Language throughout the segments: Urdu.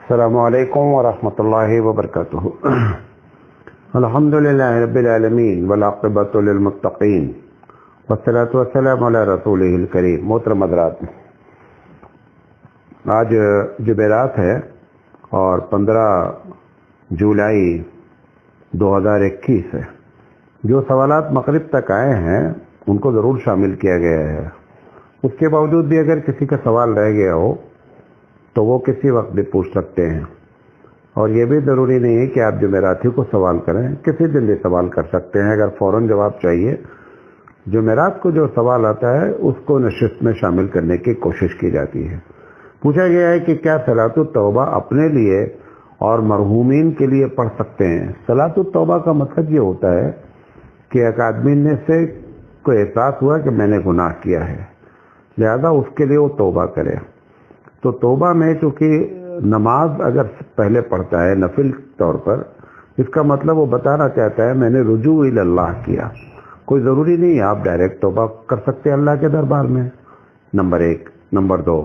السلام علیکم ورحمۃ اللہ وبرکاتہ۔ الحمدللہ رب العالمین والعاقبۃ للمتقین والصلاۃ والسلام علی رسولہ الکریم۔ محترم حضرات، آج جمعرات ہے اور 15 جولائی 2021 ہے۔ جو سوالات مغرب تک آئے ہیں ان کو ضرور شامل کیا گیا ہے۔ اس کے باوجود بھی اگر کسی کا سوال رہ گیا ہو تو وہ کسی وقت بھی پوچھ سکتے ہیں، اور یہ بھی ضروری نہیں ہے کہ آپ جمعرات ہی کو سوال کریں، کسی دن بھی سوال کر سکتے ہیں۔ اگر فوراً جواب چاہیے، جمعرات کو جو سوال آتا ہے اس کو نشست میں شامل کرنے کی کوشش کی جاتی ہے۔ پوچھا گیا ہے کہ کیا صلاۃ التوبہ اپنے لیے اور مرحومین کے لیے پڑھ سکتے ہیں؟ صلاۃ التوبہ کا مطلب یہ ہوتا ہے کہ ایک آدمی نے سے کوئی احساس ہوا کہ میں نے گناہ کیا ہے، لہذا اس کے لیے وہ توبہ کرے۔ تو توبہ میں چونکہ نماز اگر پہلے پڑھتا ہے نفل طور پر، اس کا مطلب وہ بتانا چاہتا ہے میں نے رجوع الی اللہ کیا۔ کوئی ضروری نہیں ہے آپ ڈائریکٹ توبہ کر سکتے ہیں اللہ کے دربار میں، نمبر 1۔ نمبر 2،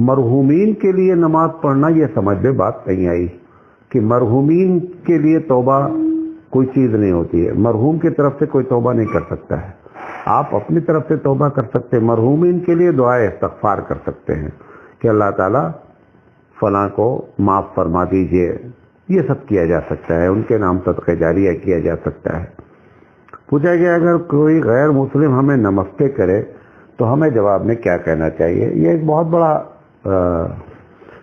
مرحومین کے لیے نماز پڑھنا، یہ سمجھ میں بات نہیں آئی کہ مرحومین کے لیے توبہ کوئی چیز نہیں ہوتی ہے۔ مرحوم کی طرف سے کوئی توبہ نہیں کر سکتا ہے، آپ اپنی طرف سے توبہ کر سکتے ہیں۔ مرحومین کے لیے دعائے استغفار کر سکتے ہیں کہ اللہ تعالیٰ فلاں کو معاف فرما دیجئے، یہ سب کیا جا سکتا ہے، ان کے نام صدقہ جاریہ کیا جا سکتا ہے۔ پوچھا گیا اگر کوئی غیر مسلم ہمیں نمستے کرے تو ہمیں جواب میں کیا کہنا چاہیے؟ یہ ایک بہت بڑا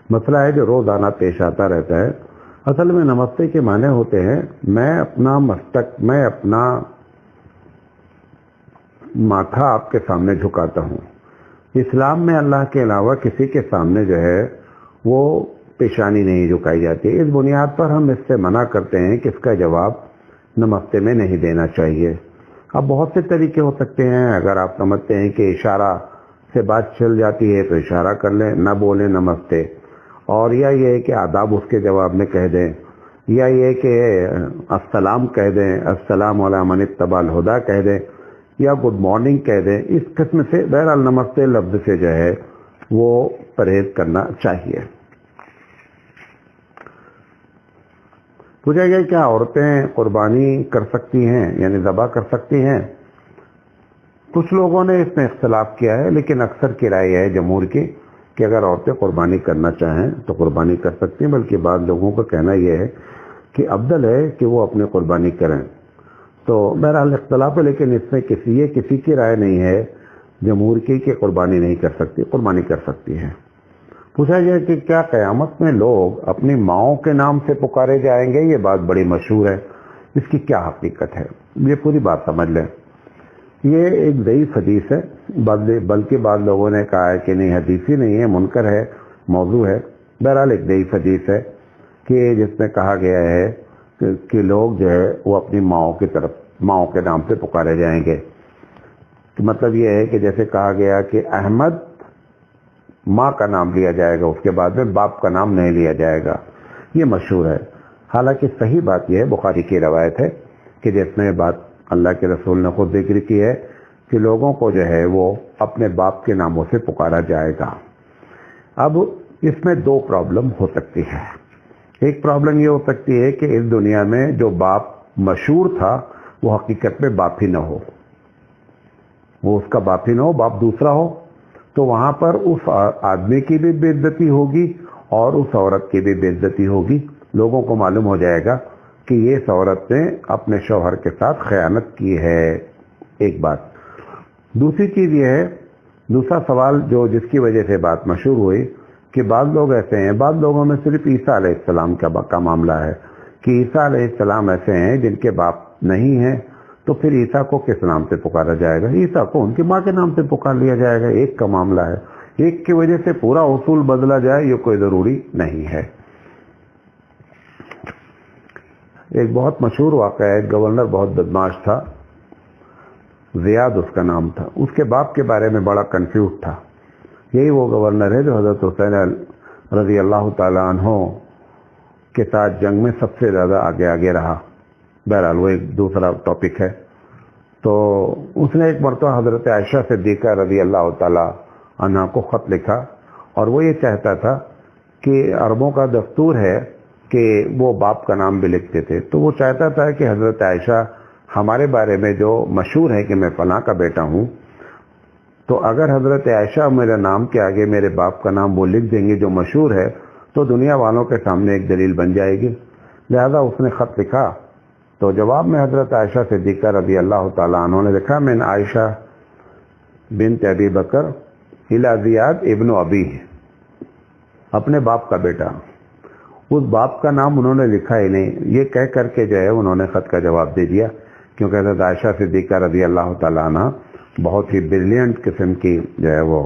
مسئلہ ہے جو روزانہ پیش آتا رہتا ہے۔ اصل میں نمستے کے معنی ہوتے ہیں میں اپنا ماتھا آپ کے سامنے جھکاتا ہوں۔ اسلام میں اللہ کے علاوہ کسی کے سامنے جو ہے وہ پیشانی نہیں جھکائی جاتی۔ اس بنیاد پر ہم اس سے منع کرتے ہیں کہ اس کا جواب نمستے میں نہیں دینا چاہیے۔ اب بہت سے طریقے ہو سکتے ہیں۔ اگر آپ سمجھتے ہیں کہ اشارہ سے بات چل جاتی ہے تو اشارہ کر لیں، نہ بولیں نمستے، اور یا یہ ہے کہ آداب اس کے جواب میں کہہ دیں، یا یہ کہ السلام کہہ دیں، السلام علی من اتبع الہدی کہہ دیں، یا گڈ مارننگ کہہ دیں۔ اس قسم سے بہرحال نمستے لفظ سے جو ہے وہ پرہیز کرنا چاہیے۔ پوچھا گیا کیا عورتیں قربانی کر سکتی ہیں، یعنی ذبح کر سکتی ہیں؟ کچھ لوگوں نے اس میں اختلاف کیا ہے، لیکن اکثر کی رائے ہے جمہور کی کہ اگر عورتیں قربانی کرنا چاہیں تو قربانی کر سکتی ہیں، بلکہ بعض لوگوں کا کہنا یہ ہے کہ افضل ہے کہ وہ اپنی قربانی کریں۔ تو بہرحال اختلاف ہے، لیکن اس میں کسی کی رائے نہیں ہے جمہور کی کہ قربانی نہیں کر سکتی، قربانی کر سکتی ہے۔ پوچھا گیا کہ کیا قیامت میں لوگ اپنی ماؤں کے نام سے پکارے جائیں گے؟ یہ بات بڑی مشہور ہے، اس کی کیا حقیقت ہے؟ یہ پوری بات سمجھ لیں۔ یہ ایک ضعیف حدیث ہے، بلکہ بعض لوگوں نے کہا ہے کہ نہیں حدیث ہی نہیں ہے، منکر ہے، موضوع ہے۔ بہرحال ایک ضعیف حدیث ہے کہ جس میں کہا گیا ہے کہ لوگ جو ہے وہ اپنی ماؤں کے نام سے پکارے جائیں گے۔ مطلب یہ ہے کہ جیسے کہا گیا کہ احمد ماں کا نام لیا جائے گا، اس کے بعد میں باپ کا نام نہیں لیا جائے گا، یہ مشہور ہے۔ حالانکہ صحیح بات یہ ہے، بخاری کی روایت ہے کہ جس میں بات اللہ کے رسول نے خود ذکر کی ہے کہ لوگوں کو جو ہے وہ اپنے باپ کے ناموں سے پکارا جائے گا۔ اب اس میں 2 پرابلم ہو سکتی ہے۔ ایک پرابلم یہ ہو سکتی ہے کہ اس دنیا میں جو باپ مشہور تھا وہ حقیقت میں باپ ہی نہ ہو، وہ اس کا باپ ہی نہ ہو، باپ دوسرا ہو، تو وہاں پر اس آدمی کی بھی بے عزتی ہوگی اور اس عورت کی بھی بے عزتی ہوگی۔ لوگوں کو معلوم ہو جائے گا کہ یہ عورت نے اپنے شوہر کے ساتھ خیانت کی ہے۔ ایک بات۔ دوسری چیز یہ ہے، دوسرا سوال جس کی وجہ سے بات مشہور ہوئی کہ بعض لوگ ایسے ہیں، بعض لوگوں میں صرف عیسیٰ علیہ السلام کا معاملہ ہے کہ عیسیٰ علیہ السلام ایسے ہیں جن کے باپ نہیں ہیں، تو پھر عیسیٰ کو کس نام سے پکارا جائے گا؟ عیسیٰ کو ان کی ماں کے نام سے پکار لیا جائے گا۔ ایک کا معاملہ ہے، ایک کی وجہ سے پورا اصول بدلا جائے یہ کوئی ضروری نہیں ہے۔ ایک بہت مشہور واقعہ ہے، گورنر بہت بدماش تھا، زیاد اس کا نام تھا، اس کے باپ کے بارے میں بڑا کنفیوز تھا۔ یہی وہ گورنر ہے جو حضرت حسین رضی اللہ تعالیٰ عنہ کے ساتھ جنگ میں سب سے زیادہ آگے رہا۔ بہرحال وہ ایک دوسرا ٹاپک ہے۔ تو اس نے ایک مرتبہ حضرت عائشہ صدیقہ رضی اللہ تعالیٰ عنہ کو خط لکھا، اور وہ یہ چاہتا تھا کہ عربوں کا دستور ہے کہ وہ باپ کا نام بھی لکھتے تھے، تو وہ چاہتا تھا کہ حضرت عائشہ ہمارے بارے میں جو مشہور ہے کہ میں فلاں کا بیٹا ہوں، تو اگر حضرت عائشہ میرے نام کے آگے میرے باپ کا نام وہ لکھ دیں گے جو مشہور ہے، تو دنیا والوں کے سامنے ایک دلیل بن جائے گی۔ لہذا اس نے خط لکھا، تو جواب میں حضرت عائشہ صدیقہ رضی اللہ تعالیٰ عنہ نے لکھا، من عائشہ بنت ابی بکر الی زیاد ابن ابی، اپنے باپ کا بیٹا۔ اس باپ کا نام انہوں نے لکھا ہی نہیں، یہ کہہ کر کے جو ہے انہوں نے خط کا جواب دے دیا، کیونکہ حضرت عائشہ صدیقہ رضی اللہ تعالیٰ عنہ بہت ہی بریلینٹ قسم کی جو ہے وہ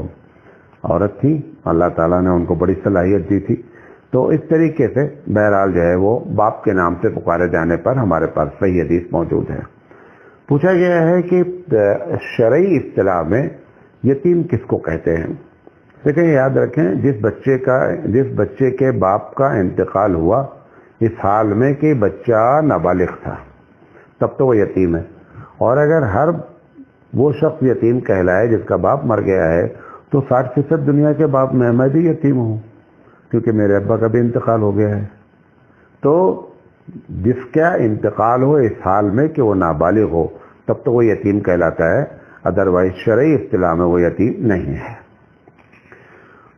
عورت تھی، اللہ تعالیٰ نے ان کو بڑی صلاحیت دی تھی۔ تو اس طریقے سے بہرحال جو ہے وہ باپ کے نام سے پکارے جانے پر ہمارے پاس صحیح حدیث موجود ہے۔ پوچھا گیا ہے کہ شرعی اصطلاح میں یتیم کس کو کہتے ہیں؟ دیکھیں، یاد رکھیں، جس بچے کے باپ کا انتقال ہوا اس حال میں کہ بچہ نابالغ تھا، تب تو وہ یتیم ہے۔ اور اگر ہر وہ شخص یتیم کہلائے جس کا باپ مر گیا ہے، تو 60% دنیا کے باپ میں بھی یتیم ہوں، کیونکہ میرے ابا کا بھی انتقال ہو گیا ہے۔ تو جس کا انتقال ہو اس حال میں کہ وہ نابالغ ہو، تب تو وہ یتیم کہلاتا ہے، ادروائز شرعی اصطلاح میں وہ یتیم نہیں ہے۔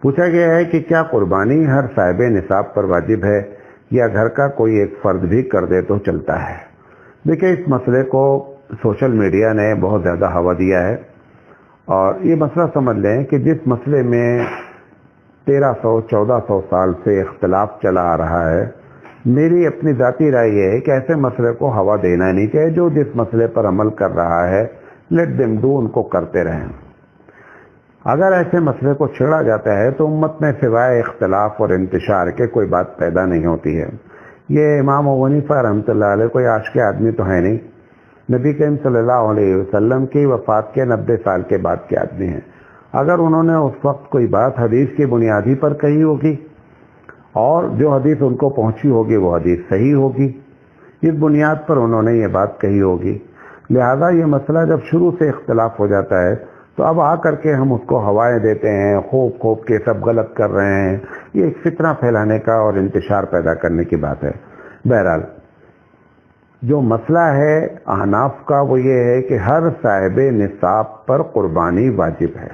پوچھا گیا ہے کہ کیا قربانی ہر صاحب نصاب پر واجب ہے یا گھر کا کوئی ایک فرد بھی کر دے تو چلتا ہے؟ دیکھیں، اس مسئلے کو سوشل میڈیا نے بہت زیادہ ہوا دیا ہے، اور یہ مسئلہ سمجھ لیں کہ جس مسئلے میں 1300-1400 سال سے اختلاف چلا آ رہا ہے، میری اپنی ذاتی رائے یہ ہے کہ ایسے مسئلے کو ہوا دینا نہیں چاہیے۔ جو جس مسئلے پر عمل کر رہا ہے، لیٹ دیم ڈو، ان کو کرتے رہیں۔ اگر ایسے مسئلے کو چھیڑا جاتا ہے تو امت میں سوائے اختلاف اور انتشار کے کوئی بات پیدا نہیں ہوتی ہے۔ یہ امام ابو حنیفہ رحمۃ اللہ علیہ کوئی آج کے آدمی تو ہے نہیں، نبی کریم صلی اللہ علیہ وسلم کی وفات کے 90 سال کے بعد کے آدمی ہیں۔ اگر انہوں نے اس وقت کوئی بات حدیث کی بنیادی پر کہی ہوگی، اور جو حدیث ان کو پہنچی ہوگی وہ حدیث صحیح ہوگی، اس بنیاد پر انہوں نے یہ بات کہی ہوگی۔ لہذا یہ مسئلہ جب شروع سے اختلاف ہو جاتا ہے تو اب آ کر کے ہم اس کو ہوائیں دیتے ہیں، خوب کے سب غلط کر رہے ہیں، یہ ایک فتنہ پھیلانے کا اور انتشار پیدا کرنے کی بات ہے۔ بہرحال جو مسئلہ ہے احناف کا وہ یہ ہے کہ ہر صاحب نصاب پر قربانی واجب ہے۔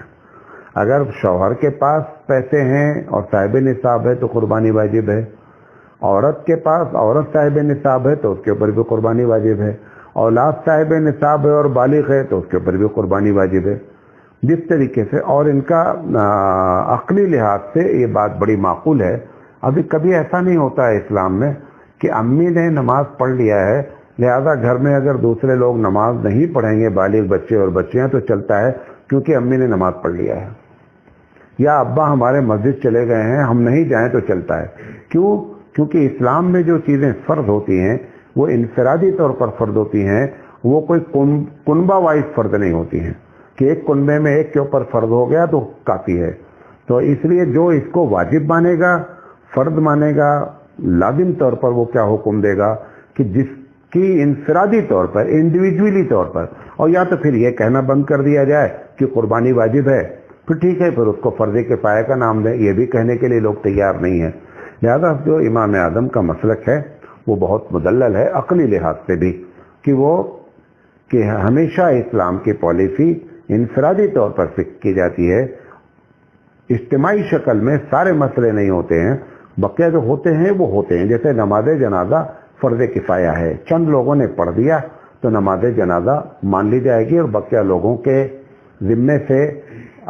اگر شوہر کے پاس پیسے ہیں اور صاحب نصاب ہے تو قربانی واجب ہے، عورت کے پاس عورت صاحب نصاب ہے تو اس کے اوپر بھی قربانی واجب ہے، اولاد صاحب نصاب ہے اور بالغ ہے تو اس کے اوپر بھی قربانی واجب ہے۔ جس طریقے سے، اور ان کا عقلی لحاظ سے یہ بات بڑی معقول ہے۔ ابھی کبھی ایسا نہیں ہوتا ہے اسلام میں کہ امی نے نماز پڑھ لیا ہے، لہذا گھر میں اگر دوسرے لوگ نماز نہیں پڑھیں گے، بالغ بچے اور بچیاں، تو چلتا ہے کیونکہ امی نے نماز پڑھ لیا ہے، یا ابا ہمارے مسجد چلے گئے ہیں ہم نہیں جائیں تو چلتا ہے۔ کیونکہ اسلام میں جو چیزیں فرض ہوتی ہیں وہ انفرادی طور پر فرض ہوتی ہیں، وہ کوئی کنبہ وائز فرض نہیں ہوتی ہیں کہ ایک کنبے میں ایک کے اوپر فرض ہو گیا تو کافی ہے۔ تو اس لیے جو اس کو واجب مانے گا، فرض مانے گا، لازم طور پر وہ کیا حکم دے گا کہ جس کی انفرادی طور پر، انڈیویجولی طور پر، اور یا تو پھر یہ کہنا بند کر دیا جائے کہ قربانی واجب ہے، پھر ٹھیک ہے، پھر اس کو فرض کفایہ کا نام دیں، یہ بھی کہنے کے لیے لوگ تیار نہیں ہیں۔ لہذا جو امام اعظم کا مسلک ہے وہ بہت مدلل ہے عقلی لحاظ سے بھی، کہ ہمیشہ اسلام کی پالیسی انفرادی طور پر فکر کی جاتی ہے، اجتماعی شکل میں سارے مسئلے نہیں ہوتے ہیں، بقیہ جو ہوتے ہیں وہ ہوتے ہیں۔ جیسے نماز جنازہ فرض کفایہ ہے، چند لوگوں نے پڑھ دیا تو نماز جنازہ مان لی جائے گی، اور بقیہ لوگوں کے ذمے سے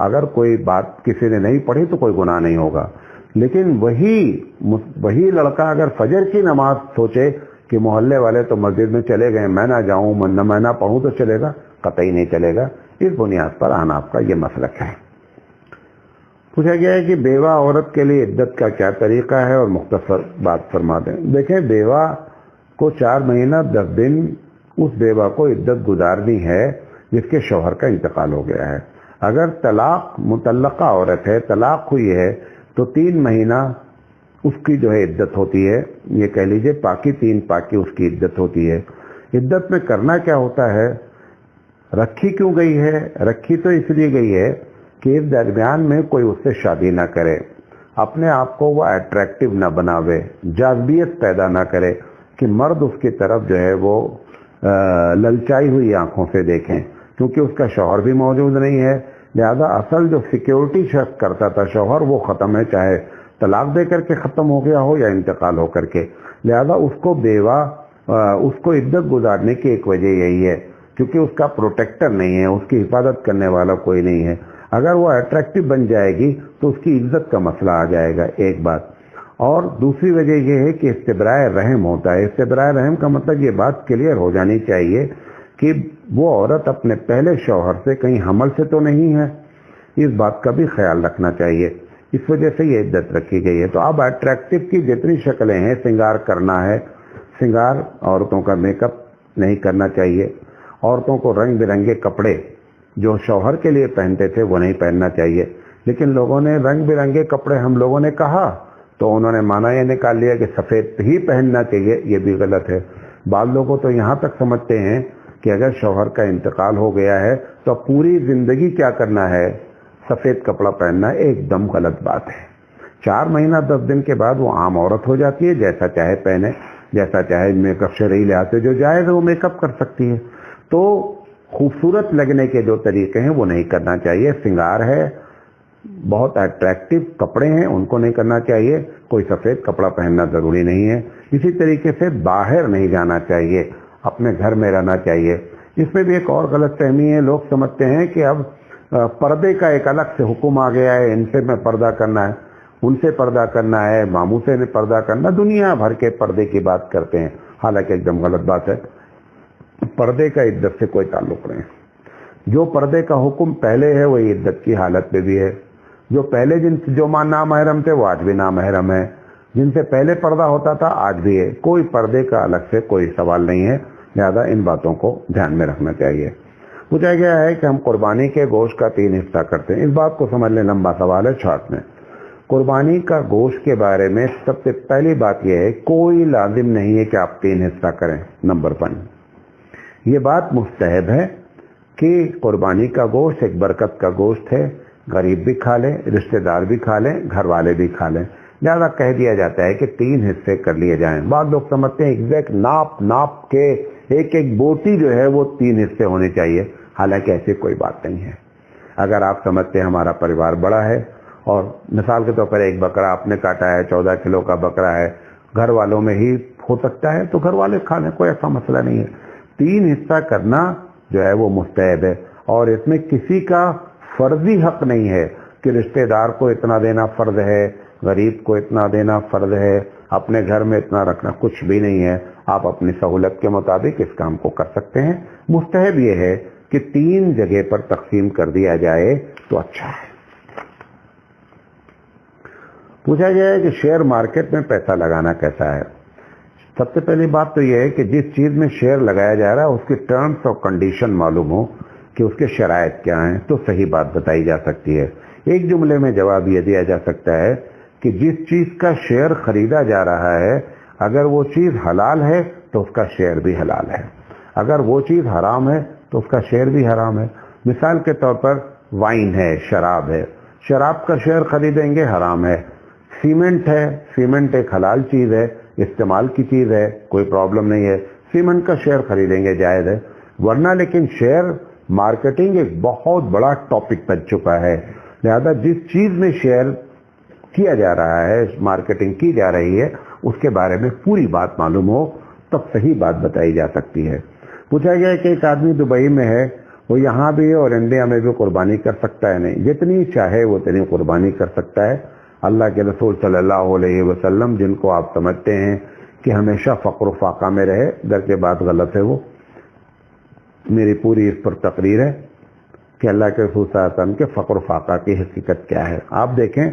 اگر کوئی بات کسی نے نہیں پڑھی تو کوئی گناہ نہیں ہوگا۔ لیکن وہی لڑکا اگر فجر کی نماز سوچے کہ محلے والے تو مسجد میں چلے گئے، میں نہ جاؤں، میں نہ پڑھوں، تو چلے گا؟ قطعی نہیں چلے گا۔ اس بنیاد پر احناف کا یہ مسلک ہے۔ پوچھا گیا ہے کہ بیوہ عورت کے لیے عدت کا کیا طریقہ ہے، اور مختصر بات فرما دیں۔ دیکھیں، بیوہ کو 4 مہینہ 10 دن اس بیوہ کو عدت گزارنی ہے جس کے شوہر کا انتقال ہو گیا ہے۔ اگر مطلقہ عورت ہے، طلاق ہوئی ہے، تو 3 مہینہ اس کی جو ہے عدت ہوتی ہے، یہ کہہ لیجئے پاکی، 3 پاکی اس کی عدت ہوتی ہے۔ عدت میں کرنا کیا ہوتا ہے؟ رکھی کیوں گئی ہے؟ رکھی تو اس لیے گئی ہے کہ اس درمیان میں کوئی اس سے شادی نہ کرے۔ اپنے آپ کو وہ اٹریکٹیو نہ بناوے، جاذبیت پیدا نہ کرے کہ مرد اس کی طرف جو ہے وہ للچائی ہوئی آنکھوں سے دیکھیں، کیونکہ اس کا شوہر بھی موجود نہیں ہے، لہذا اصل جو سیکیورٹی شخص کرتا تھا شوہر وہ ختم ہے، چاہے طلاق دے کر کے ختم ہو گیا ہو یا انتقال ہو کر کے. لہذا اس کو بیوہ اس کو عدت گزارنے کی ایک وجہ یہی ہے، کیونکہ اس کا پروٹیکٹر نہیں ہے، اس کی حفاظت کرنے والا کوئی نہیں ہے. اگر وہ اٹریکٹیو بن جائے گی تو اس کی عزت کا مسئلہ آ جائے گا، ایک بات. اور دوسری وجہ یہ ہے کہ استبراء رحم ہوتا ہے. استبراء رحم کا مطلب یہ بات کلیئر ہو جانی چاہیے کہ وہ عورت اپنے پہلے شوہر سے کہیں حمل سے تو نہیں ہے، اس بات کا بھی خیال رکھنا چاہیے. اس وجہ سے یہ عدت رکھی گئی ہے. تو اب اٹریکٹیو کی جتنی شکلیں ہیں، سنگار کرنا ہے، سنگار عورتوں کا میک اپ نہیں کرنا چاہیے. عورتوں کو رنگ برنگے کپڑے جو شوہر کے لیے پہنتے تھے وہ نہیں پہننا چاہیے. لیکن لوگوں نے رنگ برنگے کپڑے ہم لوگوں نے کہا تو انہوں نے مانا یہ نکال لیا کہ سفید ہی پہننا چاہیے. یہ بھی غلط ہے. بعض لوگوں تو یہاں تک سمجھتے ہیں کہ اگر شوہر کا انتقال ہو گیا ہے تو پوری زندگی کیا کرنا ہے، سفید کپڑا پہننا. ایک دم غلط بات ہے. 4 مہینہ 10 دن کے بعد وہ عام عورت ہو جاتی ہے، جیسا چاہے پہنے، جیسا چاہے میک اپ شرعی لحاظ سے جو جائز ہے وہ میک اپ کر سکتی ہے. تو خوبصورت لگنے کے جو طریقے ہیں وہ نہیں کرنا چاہیے. سنگار ہے، بہت اٹریکٹیو کپڑے ہیں، ان کو نہیں کرنا چاہیے. کوئی سفید کپڑا پہننا ضروری نہیں ہے. اسی طریقے سے باہر نہیں جانا چاہیے، اپنے گھر میں رہنا چاہیے. اس میں بھی ایک اور غلط فہمی ہے. لوگ سمجھتے ہیں کہ اب پردے کا ایک الگ سے حکم آ گیا ہے، ان سے میں پردہ کرنا ہے، ان سے پردہ کرنا ہے، ماموں سے پردہ کرنا. دنیا بھر کے پردے کی بات کرتے ہیں، حالانکہ ایک دم غلط بات ہے. پردے کا عدت سے کوئی تعلق نہیں. جو پردے کا حکم پہلے ہے وہی عدت کی حالت میں بھی ہے. جو پہلے جو نامحرم تھے وہ آج بھی نامحرم ہے. جن سے پہلے پردہ ہوتا تھا آج بھی ہے. کوئی پردے کا الگ سے کوئی سوال نہیں ہے. لہذا ان باتوں کو دھیان میں رکھنا چاہیے. پوچھا گیا ہے کہ ہم قربانی کے گوشت کا 3 حصہ کرتے ہیں. اس بات کو سمجھ لیں، لمبا سوال ہے شارٹ میں. قربانی کا گوشت کے بارے میں سب سے پہلی بات یہ ہے کوئی لازم نہیں ہے کہ آپ 3 حصہ کریں. نمبر 1، یہ بات مستحب ہے کہ قربانی کا گوشت ایک برکت کا گوشت ہے. غریب بھی کھا لیں، رشتہ دار بھی کھا لیں، گھر والے بھی کھا لیں. لہذا کہہ دیا جاتا ہے کہ 3 حصے کر لیے جائیں. بعض لوگ سمجھتے ہیں ایگزیکٹ ناپ کے ایک بوٹی جو ہے وہ 3 حصے ہونے چاہیے. حالانکہ ایسی کوئی بات نہیں ہے. اگر آپ سمجھتے ہیں ہمارا پریوار بڑا ہے اور مثال کے طور پر ایک بکرا آپ نے کاٹا ہے، 14 کلو کا بکرا ہے، گھر والوں میں ہی ہو سکتا ہے تو گھر والے کھا لیں، کوئی ایسا مسئلہ نہیں ہے. 3 حصہ کرنا جو ہے وہ مستحب ہے. اور اس میں کسی کا فرضی حق نہیں ہے کہ رشتہ دار کو اتنا دینا فرض ہے، غریب کو اتنا دینا فرض ہے، اپنے گھر میں اتنا رکھنا. کچھ بھی نہیں ہے. آپ اپنی سہولت کے مطابق اس کام کو کر سکتے ہیں. مستحب یہ ہے کہ 3 جگہ پر تقسیم کر دیا جائے تو اچھا ہے. پوچھا گیا ہے کہ شیئر مارکیٹ میں پیسہ لگانا کیسا ہے. سب سے پہلی بات تو یہ ہے کہ جس چیز میں شیئر لگایا جا رہا ہے اس کی ٹرمز اور کنڈیشن معلوم ہو کہ اس کے شرائط کیا ہیں تو صحیح بات بتائی جا سکتی ہے. ایک جملے میں جواب یہ دیا جا سکتا ہے کہ جس چیز کا شیئر خریدا جا رہا ہے اگر وہ چیز حلال ہے تو اس کا شیئر بھی حلال ہے. اگر وہ چیز حرام ہے تو اس کا شیئر بھی حرام ہے. مثال کے طور پر وائن ہے، شراب ہے، شراب کا شیئر خریدیں گے حرام ہے. سیمنٹ ہے، سیمنٹ ایک حلال چیز ہے، استعمال کی چیز ہے، کوئی پرابلم نہیں ہے، سیمنٹ کا شیئر خریدیں گے جائز ہے. ورنہ لیکن شیئر مارکیٹنگ ایک بہت بڑا ٹاپک بن چکا ہے. لہذا جس چیز میں شیئر کیا جا رہا ہے، مارکیٹنگ کی جا رہی ہے، اس کے بارے میں پوری بات معلوم ہو تب صحیح بات بتائی جا سکتی ہے. پوچھا گیا کہ ایک آدمی دبئی میں ہے، وہ یہاں بھی اور انڈیا میں بھی قربانی کر سکتا ہے؟ نہیں، جتنی چاہے وہ اتنی قربانی کر سکتا ہے. اللہ کے رسول صلی اللہ علیہ وسلم جن کو آپ سمجھتے ہیں کہ ہمیشہ فقر و فاقہ میں رہے، گرچہ بات غلط ہے، وہ میری پوری اس پر تقریر ہے کہ اللہ کے رسول صلی اللہ علیہ وسلم کے فقر و فاقہ کی حقیقت کیا ہے. آپ دیکھیں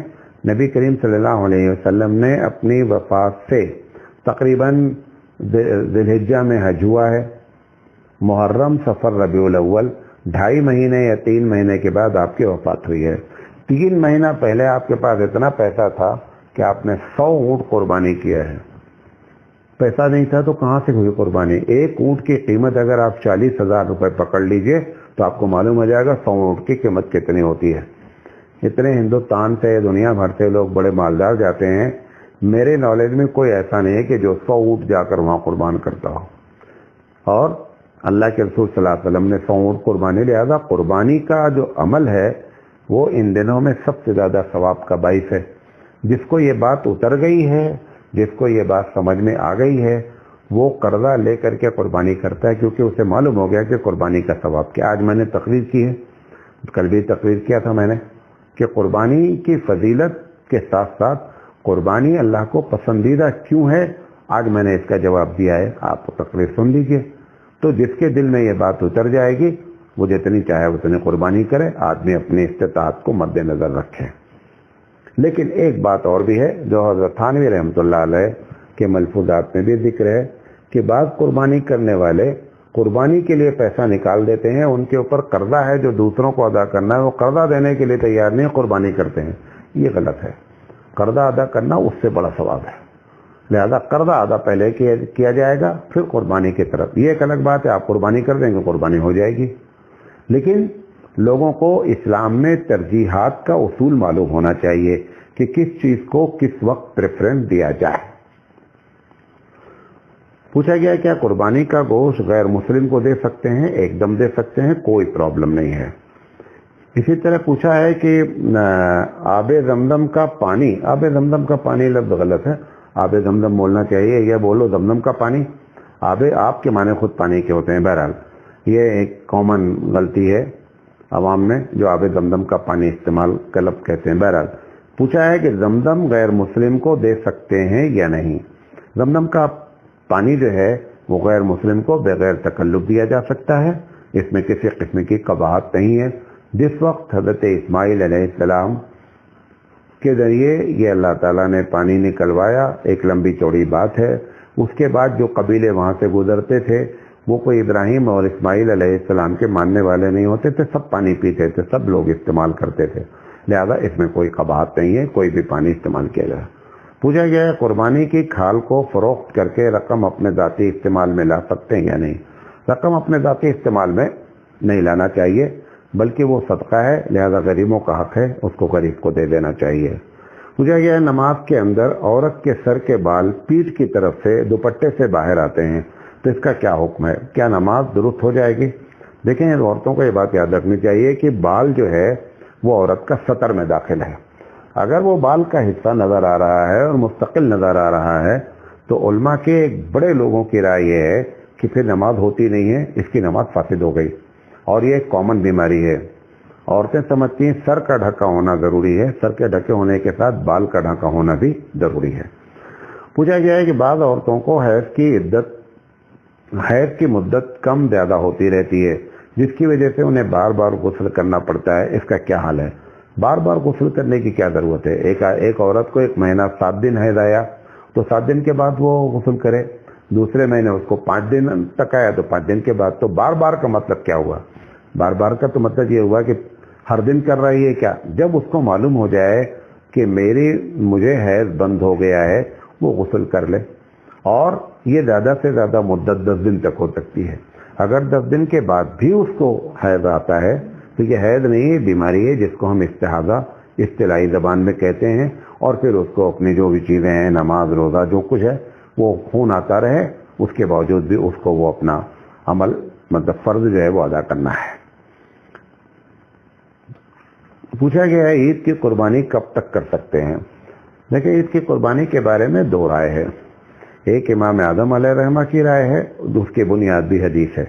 نبی کریم صلی اللہ علیہ وسلم نے اپنی وفات سے تقریباً ذی الحجہ میں حج ہوا ہے، محرم، صفر، ربیع الاول، 2.5 مہینے یا 3 مہینے کے بعد آپ کی وفات ہوئی ہے. 3 مہینہ پہلے آپ کے پاس اتنا پیسہ تھا کہ آپ نے 100 اونٹ قربانی کیا ہے. پیسہ نہیں تھا تو کہاں سے ہوئی قربانی؟ ایک اونٹ کی قیمت اگر آپ 40,000 روپے پکڑ لیجئے تو آپ کو معلوم ہو جائے گا 100 اونٹ کی قیمت کتنی ہوتی ہے. اتنے ہندوستان سے دنیا بھر سے لوگ بڑے مالدار جاتے ہیں، میرے نالج میں کوئی ایسا نہیں ہے کہ جو 100 اونٹ جا کر وہاں قربان کرتا ہو، اور اللہ کے رسول صلی اللہ علیہ وسلم نے 100 اونٹ قربانی، لہذا قربانی کا جو عمل ہے وہ ان دنوں میں سب سے زیادہ ثواب کا باعث ہے۔ جس کو یہ بات اتر گئی ہے، جس کو یہ بات سمجھ میں آ گئی ہے، وہ قرضہ لے کر کے قربانی کرتا ہے، کیونکہ اسے معلوم ہو گیا کہ قربانی کا ثواب کیا۔ آج میں نے تقریر کی ہے، کل بھی تقریر کیا تھا میں نے، کہ قربانی کی فضیلت کے ساتھ ساتھ قربانی اللہ کو پسندیدہ کیوں ہے، آج میں نے اس کا جواب دیا ہے، آپ تقریر سن لیجئے۔ تو جس کے دل میں یہ بات اتر جائے گی وہ جتنی چاہے اتنی قربانی کرے، آدمی اپنی استطاعت کو مد نظر رکھے۔ لیکن ایک بات اور بھی ہے جو حضرت تھانوی رحمۃ اللہ علیہ کے ملفوظات میں بھی ذکر ہے کہ بعض قربانی کرنے والے قربانی کے لیے پیسہ نکال دیتے ہیں، ان کے اوپر قرضہ ہے جو دوسروں کو ادا کرنا ہے، وہ قرضہ دینے کے لیے تیار نہیں، قربانی کرتے ہیں۔ یہ غلط ہے، قرضہ ادا کرنا اس سے بڑا ثواب ہے، لہذا قرضہ ادا پہلے کیا جائے گا، پھر قربانی کی طرف۔ یہ ایک الگ بات ہے، آپ قربانی کر دیں گے قربانی ہو جائے گی، لیکن لوگوں کو اسلام میں ترجیحات کا اصول معلوم ہونا چاہیے کہ کس چیز کو کس وقت پریفرنس دیا جائے۔ پوچھا گیا کیا قربانی کا گوشت غیر مسلم کو دے سکتے ہیں؟ ایک دم دے سکتے ہیں، کوئی پرابلم نہیں ہے۔ اسی طرح پوچھا ہے کہ آب زمزم کا پانی، آب زمزم کا پانی لفظ غلط ہے، آب زمزم بولنا چاہیے، یا بولو زمزم کا پانی۔ آپ کے معنی خود پانی کے ہوتے ہیں، بہرحال یہ ایک کامن غلطی ہے عوام میں جو آب زمزم کا پانی استعمال کا لفظ کہتے ہیں۔ بہرحال پوچھا ہے کہ زمزم غیر مسلم کو دے سکتے ہیں یا نہیں؟ زمزم کا پانی جو ہے وہ غیر مسلم کو بغیر تکلف دیا جا سکتا ہے، اس میں کسی قسم کی قباحت نہیں ہے۔ جس وقت حضرت اسماعیل علیہ السلام کے ذریعے یہ اللہ تعالیٰ نے پانی نکلوایا، ایک لمبی چوڑی بات ہے، اس کے بعد جو قبیلے وہاں سے گزرتے تھے وہ کوئی ابراہیم اور اسماعیل علیہ السلام کے ماننے والے نہیں ہوتے تھے، سب پانی پیتے تھے، سب لوگ استعمال کرتے تھے، لہذا اس میں کوئی قباحت نہیں ہے، کوئی بھی پانی استعمال کیا جائے۔ پوچھا گیا ہے قربانی کی کھال کو فروخت کر کے رقم اپنے ذاتی استعمال میں لا سکتے ہیں یا نہیں؟ رقم اپنے ذاتی استعمال میں نہیں لانا چاہیے، بلکہ وہ صدقہ ہے، لہذا غریبوں کا حق ہے، اس کو غریب کو دے دینا چاہیے۔ پوچھا گیا ہے نماز کے اندر عورت کے سر کے بال پیٹھ کی طرف سے دوپٹے سے باہر آتے ہیں تو اس کا کیا حکم ہے؟ کیا نماز درست ہو جائے گی؟ دیکھیں عورتوں کو یہ بات یاد رکھنی چاہیے کہ بال جو ہے وہ عورت کا سطر میں داخل ہے، اگر وہ بال کا حصہ نظر آ رہا ہے اور مستقل نظر آ رہا ہے تو علماء کے ایک بڑے لوگوں کی رائے یہ ہے کہ پھر نماز ہوتی نہیں ہے، اس کی نماز فاسد ہو گئی، اور یہ ایک کامن بیماری ہے۔ عورتیں سمجھتی ہیں سر کا ڈھکا ہونا ضروری ہے، سر کے ڈھکے ہونے کے ساتھ بال کا ڈھکا ہونا بھی ضروری ہے۔ پوچھا گیا ہے کہ بعض عورتوں کو حیض کی مدت کم زیادہ ہوتی رہتی ہے جس کی وجہ سے انہیں بار بار غسل کرنا پڑتا ہے، اس کا کیا حال ہے؟ بار بار غسل کرنے کی کیا ضرورت ہے؟ ایک عورت کو 1 مہینہ 7 دن حیض آیا تو 7 دن کے بعد وہ غسل کرے، دوسرے مہینے اس کو 5 دن تک آیا تو 5 دن کے بعد، تو بار بار کا مطلب کیا ہوا؟ بار بار کا تو مطلب یہ ہوا کہ ہر دن کر رہی ہے کیا؟ جب اس کو معلوم ہو جائے کہ مجھے حیض بند ہو گیا ہے وہ غسل کر لے، اور یہ زیادہ سے زیادہ مدت 10 دن تک ہو سکتی ہے۔ اگر 10 دن کے بعد بھی اس کو حیض آتا ہے تو یہ حیض نہیں، بیماری ہے جس کو ہم استحاضہ اصطلاحی زبان میں کہتے ہیں، اور پھر اس کو اپنی جو بھی چیزیں ہیں، نماز روزہ جو کچھ ہے وہ خون آتا رہے، اس کے باوجود بھی اس کو وہ اپنا عمل مطلب فرض جو ہے وہ ادا کرنا ہے۔ پوچھا گیا ہے عید کی قربانی کب تک کر سکتے ہیں؟ دیکھیں عید کی قربانی کے بارے میں 2 رائے ہے، ایک امام اعظم علیہ رحمہ کی رائے ہے، اس کی بنیاد بھی حدیث ہے،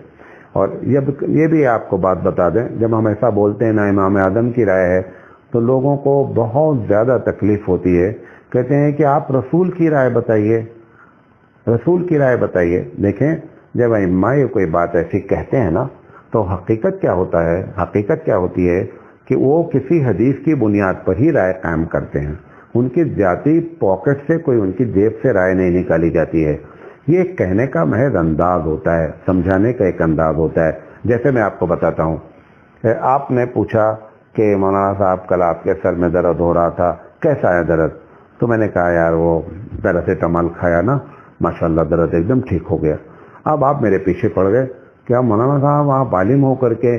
اور یہ بھی آپ کو بات بتا دیں، جب ہم ایسا بولتے ہیں نا امام اعظم کی رائے ہے تو لوگوں کو بہت زیادہ تکلیف ہوتی ہے، کہتے ہیں کہ آپ رسول کی رائے بتائیے، رسول کی رائے بتائیے۔ دیکھیں جب ائمہ یہ کوئی بات ایسی کہتے ہیں نا تو حقیقت کیا ہوتا ہے؟ حقیقت کیا ہوتی ہے کہ وہ کسی حدیث کی بنیاد پر ہی رائے قائم کرتے ہیں، ان کی ذاتی پاکٹ سے کوئی ان کی جیب سے رائے نہیں نکالی جاتی ہے، یہ ایک کہنے کا محض انداز ہوتا ہے، سمجھانے کا ایک انداز ہوتا ہے۔ جیسے میں آپ کو بتاتا ہوں، آپ نے پوچھا کہ مولانا صاحب کل آپ کے سر میں درد ہو رہا تھا، کیسا ہے درد؟ تو میں نے کہا یار وہ پیراسیٹامول کھایا نا، ماشاءاللہ درد ایک دم ٹھیک ہو گیا۔ اب آپ میرے پیچھے پڑ گئے کہ مولانا صاحب آپ عالم ہو کر کے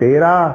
13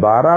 12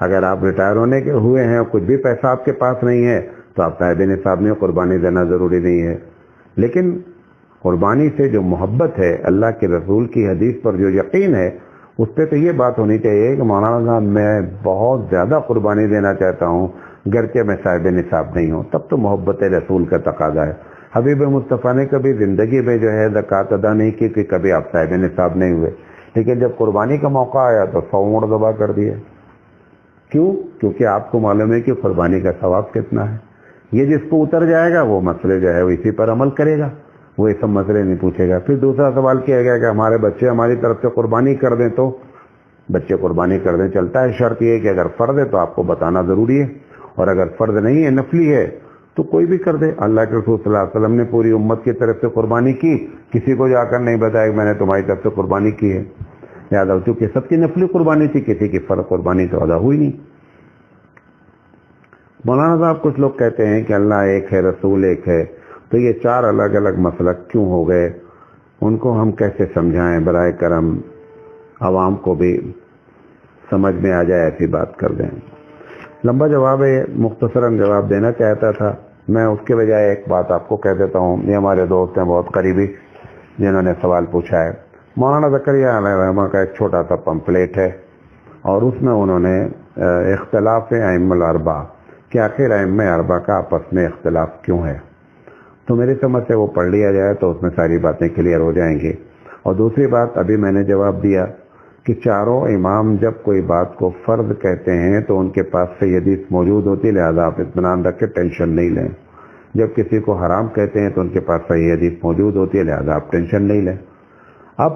اگر آپ ریٹائر ہونے کے ہوئے ہیں اور کچھ بھی پیسہ آپ کے پاس نہیں ہے تو آپ صاحب نصاب میں قربانی دینا ضروری نہیں ہے. لیکن قربانی سے جو محبت ہے، اللہ کے رسول کی حدیث پر جو یقین ہے، اس پہ تو یہ بات ہونی چاہیے کہ مولانا صاحب میں بہت زیادہ قربانی دینا چاہتا ہوں گرچہ میں صاحب نصاب نہیں ہوں. تب تو محبت رسول کا تقاضا ہے. حبیب مصطفیٰ نے کبھی زندگی میں جو ہے زکوٰۃ ادا نہیں کی کہ کبھی آپ صاحب نصاب نہیں ہوئے، لیکن جب قربانی کا موقع آیا تو 100 اونٹ ذبح کر دیے. کیوں؟ کیونکہ آپ کو معلوم ہے کہ قربانی کا ثواب کتنا ہے. یہ جس کو اتر جائے گا وہ مسئلے جو ہے وہ اسی پر عمل کرے گا، وہ یہ سب مسئلے نہیں پوچھے گا. پھر دوسرا سوال کیا گیا کہ ہمارے بچے ہماری طرف سے قربانی کر دیں تو بچے قربانی کر دیں چلتا ہے. شرط یہ ہے کہ اگر فرض ہے تو آپ کو بتانا ضروری ہے، اور اگر فرض نہیں ہے، نفلی ہے، تو کوئی بھی کر دے. اللہ کے رسول صلی اللہ علیہ وسلم نے پوری امت کی طرف سے قربانی کی، کسی کو جا کر نہیں بتایا کہ میں نے تمہاری طرف سے قربانی کی ہے. یاد آؤ چونکہ سب کی نفلی قربانی تھی، کسی کی فرض قربانی تو ادا ہوئی نہیں. مولانا صاحب کچھ لوگ کہتے ہیں کہ اللہ ایک ہے، رسول ایک ہے، تو یہ 4 الگ الگ مسلک کیوں ہو گئے؟ ان کو ہم کیسے سمجھائیں؟ برائے کرم عوام کو بھی سمجھ میں آ جائے ایسی بات کر دیں. لمبا جواب ہے، مختصراً جواب دینا چاہتا تھا میں. اس کے بجائے ایک بات آپ کو کہہ دیتا ہوں. یہ ہمارے دوست ہیں بہت قریبی جنہوں نے سوال پوچھا ہے. مولانا زکریا علیہ الرحمہ کا ایک چھوٹا سا پمفلیٹ ہے، اور اس میں انہوں نے اختلاف ائمہ الاربعہ کہ آخر ائمہ اربعہ کا آپس میں اختلاف کیوں ہے، تو میری سمجھ سے وہ پڑھ لیا جائے تو اس میں ساری باتیں کلیئر ہو جائیں گی. اور دوسری بات، ابھی میں نے جواب دیا کہ چاروں امام جب کوئی بات کو فرض کہتے ہیں تو ان کے پاس صحیح حدیث موجود ہوتی، لہذا آپ اطمینان رکھ کے ٹینشن نہیں لیں. جب کسی کو حرام کہتے ہیں تو ان کے پاس صحیح حدیث موجود ہوتی ہے، لہذا آپ ٹینشن نہیں لیں. اب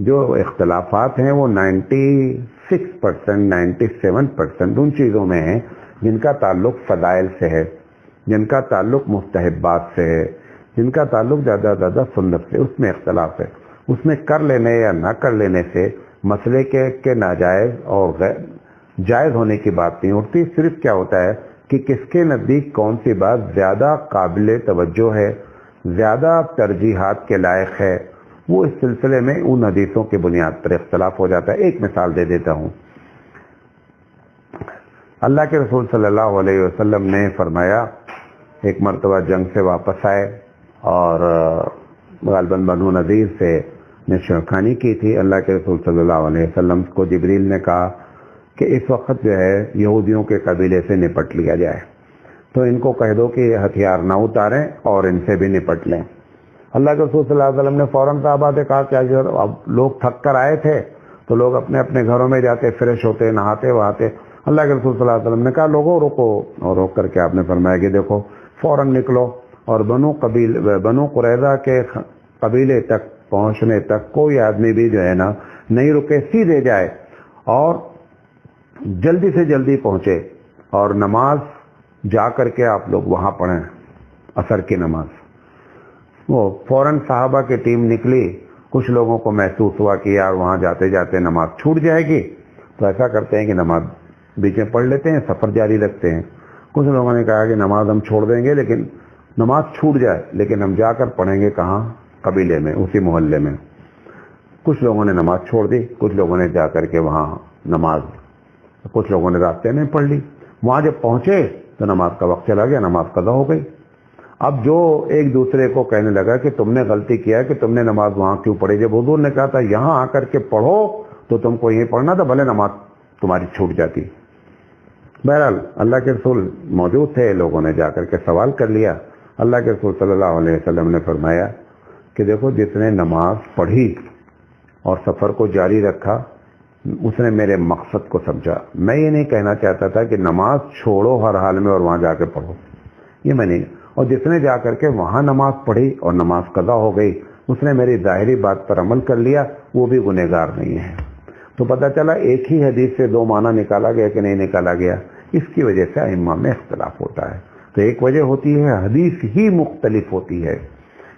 جو اختلافات ہیں وہ 96% 97% ان چیزوں میں ہیں جن کا تعلق فضائل سے ہے، جن کا تعلق مستحبات سے ہے، جن کا تعلق زیادہ زیادہ سنت سے. اس میں اختلاف ہے. اس میں کر لینے یا نہ کر لینے سے مسئلے کے ناجائز اور جائز ہونے کی بات نہیں اٹھتی. صرف کیا ہوتا ہے کہ کس کے نزدیک کون سی بات زیادہ قابل توجہ ہے، زیادہ ترجیحات کے لائق ہے، وہ اس سلسلے میں ان حدیثوں کی بنیاد پر اختلاف ہو جاتا ہے. ایک مثال دے دیتا ہوں. اللہ کے رسول صلی اللہ علیہ وسلم نے فرمایا، ایک مرتبہ جنگ سے واپس آئے اور غالباً بنو نذیر سے نے شرکانی کی تھی. اللہ کے رسول صلی اللہ علیہ وسلم کو جبریل نے کہا کہ اس وقت جو ہے یہودیوں کے قبیلے سے نپٹ لیا جائے، تو ان کو کہہ دو کہ ہتھیار نہ اتاریں اور ان سے بھی نپٹ لیں. اللہ کے رسول صلی اللہ علیہ وسلم نے فوراً صحابہ سے کہا کہ اب لوگ تھک کر آئے تھے تو لوگ اپنے اپنے گھروں میں جاتے، فریش ہوتے، نہاتے وہاتے. اللہ کے رسول صلی اللہ علیہ وسلم نے کہا لوگوں رکو، اور روک کر کے آپ نے فرمایا کہ دیکھو فوراً نکلو، اور بنو قریظہ کے قبیلے تک پہنچنے تک کوئی آدمی بھی جو ہے نا نہیں رکے، سیدھے جائے اور جلدی سے جلدی پہنچے، اور نماز جا کر کے آپ لوگ وہاں پڑھیں، عصر کی نماز. وہ فوراً صحابہ کی ٹیم نکلی. کچھ لوگوں کو محسوس ہوا کہ یار وہاں جاتے جاتے نماز چھوٹ جائے گی، تو ایسا کرتے ہیں کہ نماز بیچ میں پڑھ لیتے ہیں، سفر جاری رکھتے ہیں. کچھ لوگوں نے کہا کہ نماز ہم چھوڑ دیں گے، لیکن نماز چھوٹ جائے لیکن ہم جا کر پڑھیں گے کہاں؟ قبیلے میں، اسی محلے میں. کچھ لوگوں نے نماز چھوڑ دی، کچھ لوگوں نے جا کر کے وہاں نماز، کچھ لوگوں نے راستے میں پڑھ لی. وہاں جب پہنچے تو نماز کا وقت چلا گیا، نماز قضا ہو گئی. اب جو ایک دوسرے کو کہنے لگا کہ تم نے غلطی کیا کہ تم نے نماز وہاں کیوں پڑھی، جب حضور نے کہا تھا یہاں آ کر کے پڑھو تو تم کو یہیں پڑھنا تھا، بھلے نماز تمہاری چھوٹ جاتی. بہرحال اللہ کے رسول موجود تھے، لوگوں نے جا کر کے سوال کر لیا. اللہ کے رسول صلی اللہ علیہ وسلم نے فرمایا کہ دیکھو جس نے نماز پڑھی اور سفر کو جاری رکھا اس نے میرے مقصد کو سمجھا. میں یہ نہیں کہنا چاہتا تھا کہ نماز چھوڑو ہر حال میں اور وہاں جا کے پڑھو، یہ میں نہیں. اور جس نے جا کر کے وہاں نماز پڑھی اور نماز قضا ہو گئی، اس نے میری ظاہری بات پر عمل کر لیا، وہ بھی گنہگار نہیں ہے. تو پتہ چلا ایک ہی حدیث سے 2 معنی نکالا گیا کہ نہیں نکالا گیا. اس کی وجہ سے ائمہ میں اختلاف ہوتا ہے. تو ایک وجہ ہوتی ہے حدیث ہی مختلف ہوتی ہے.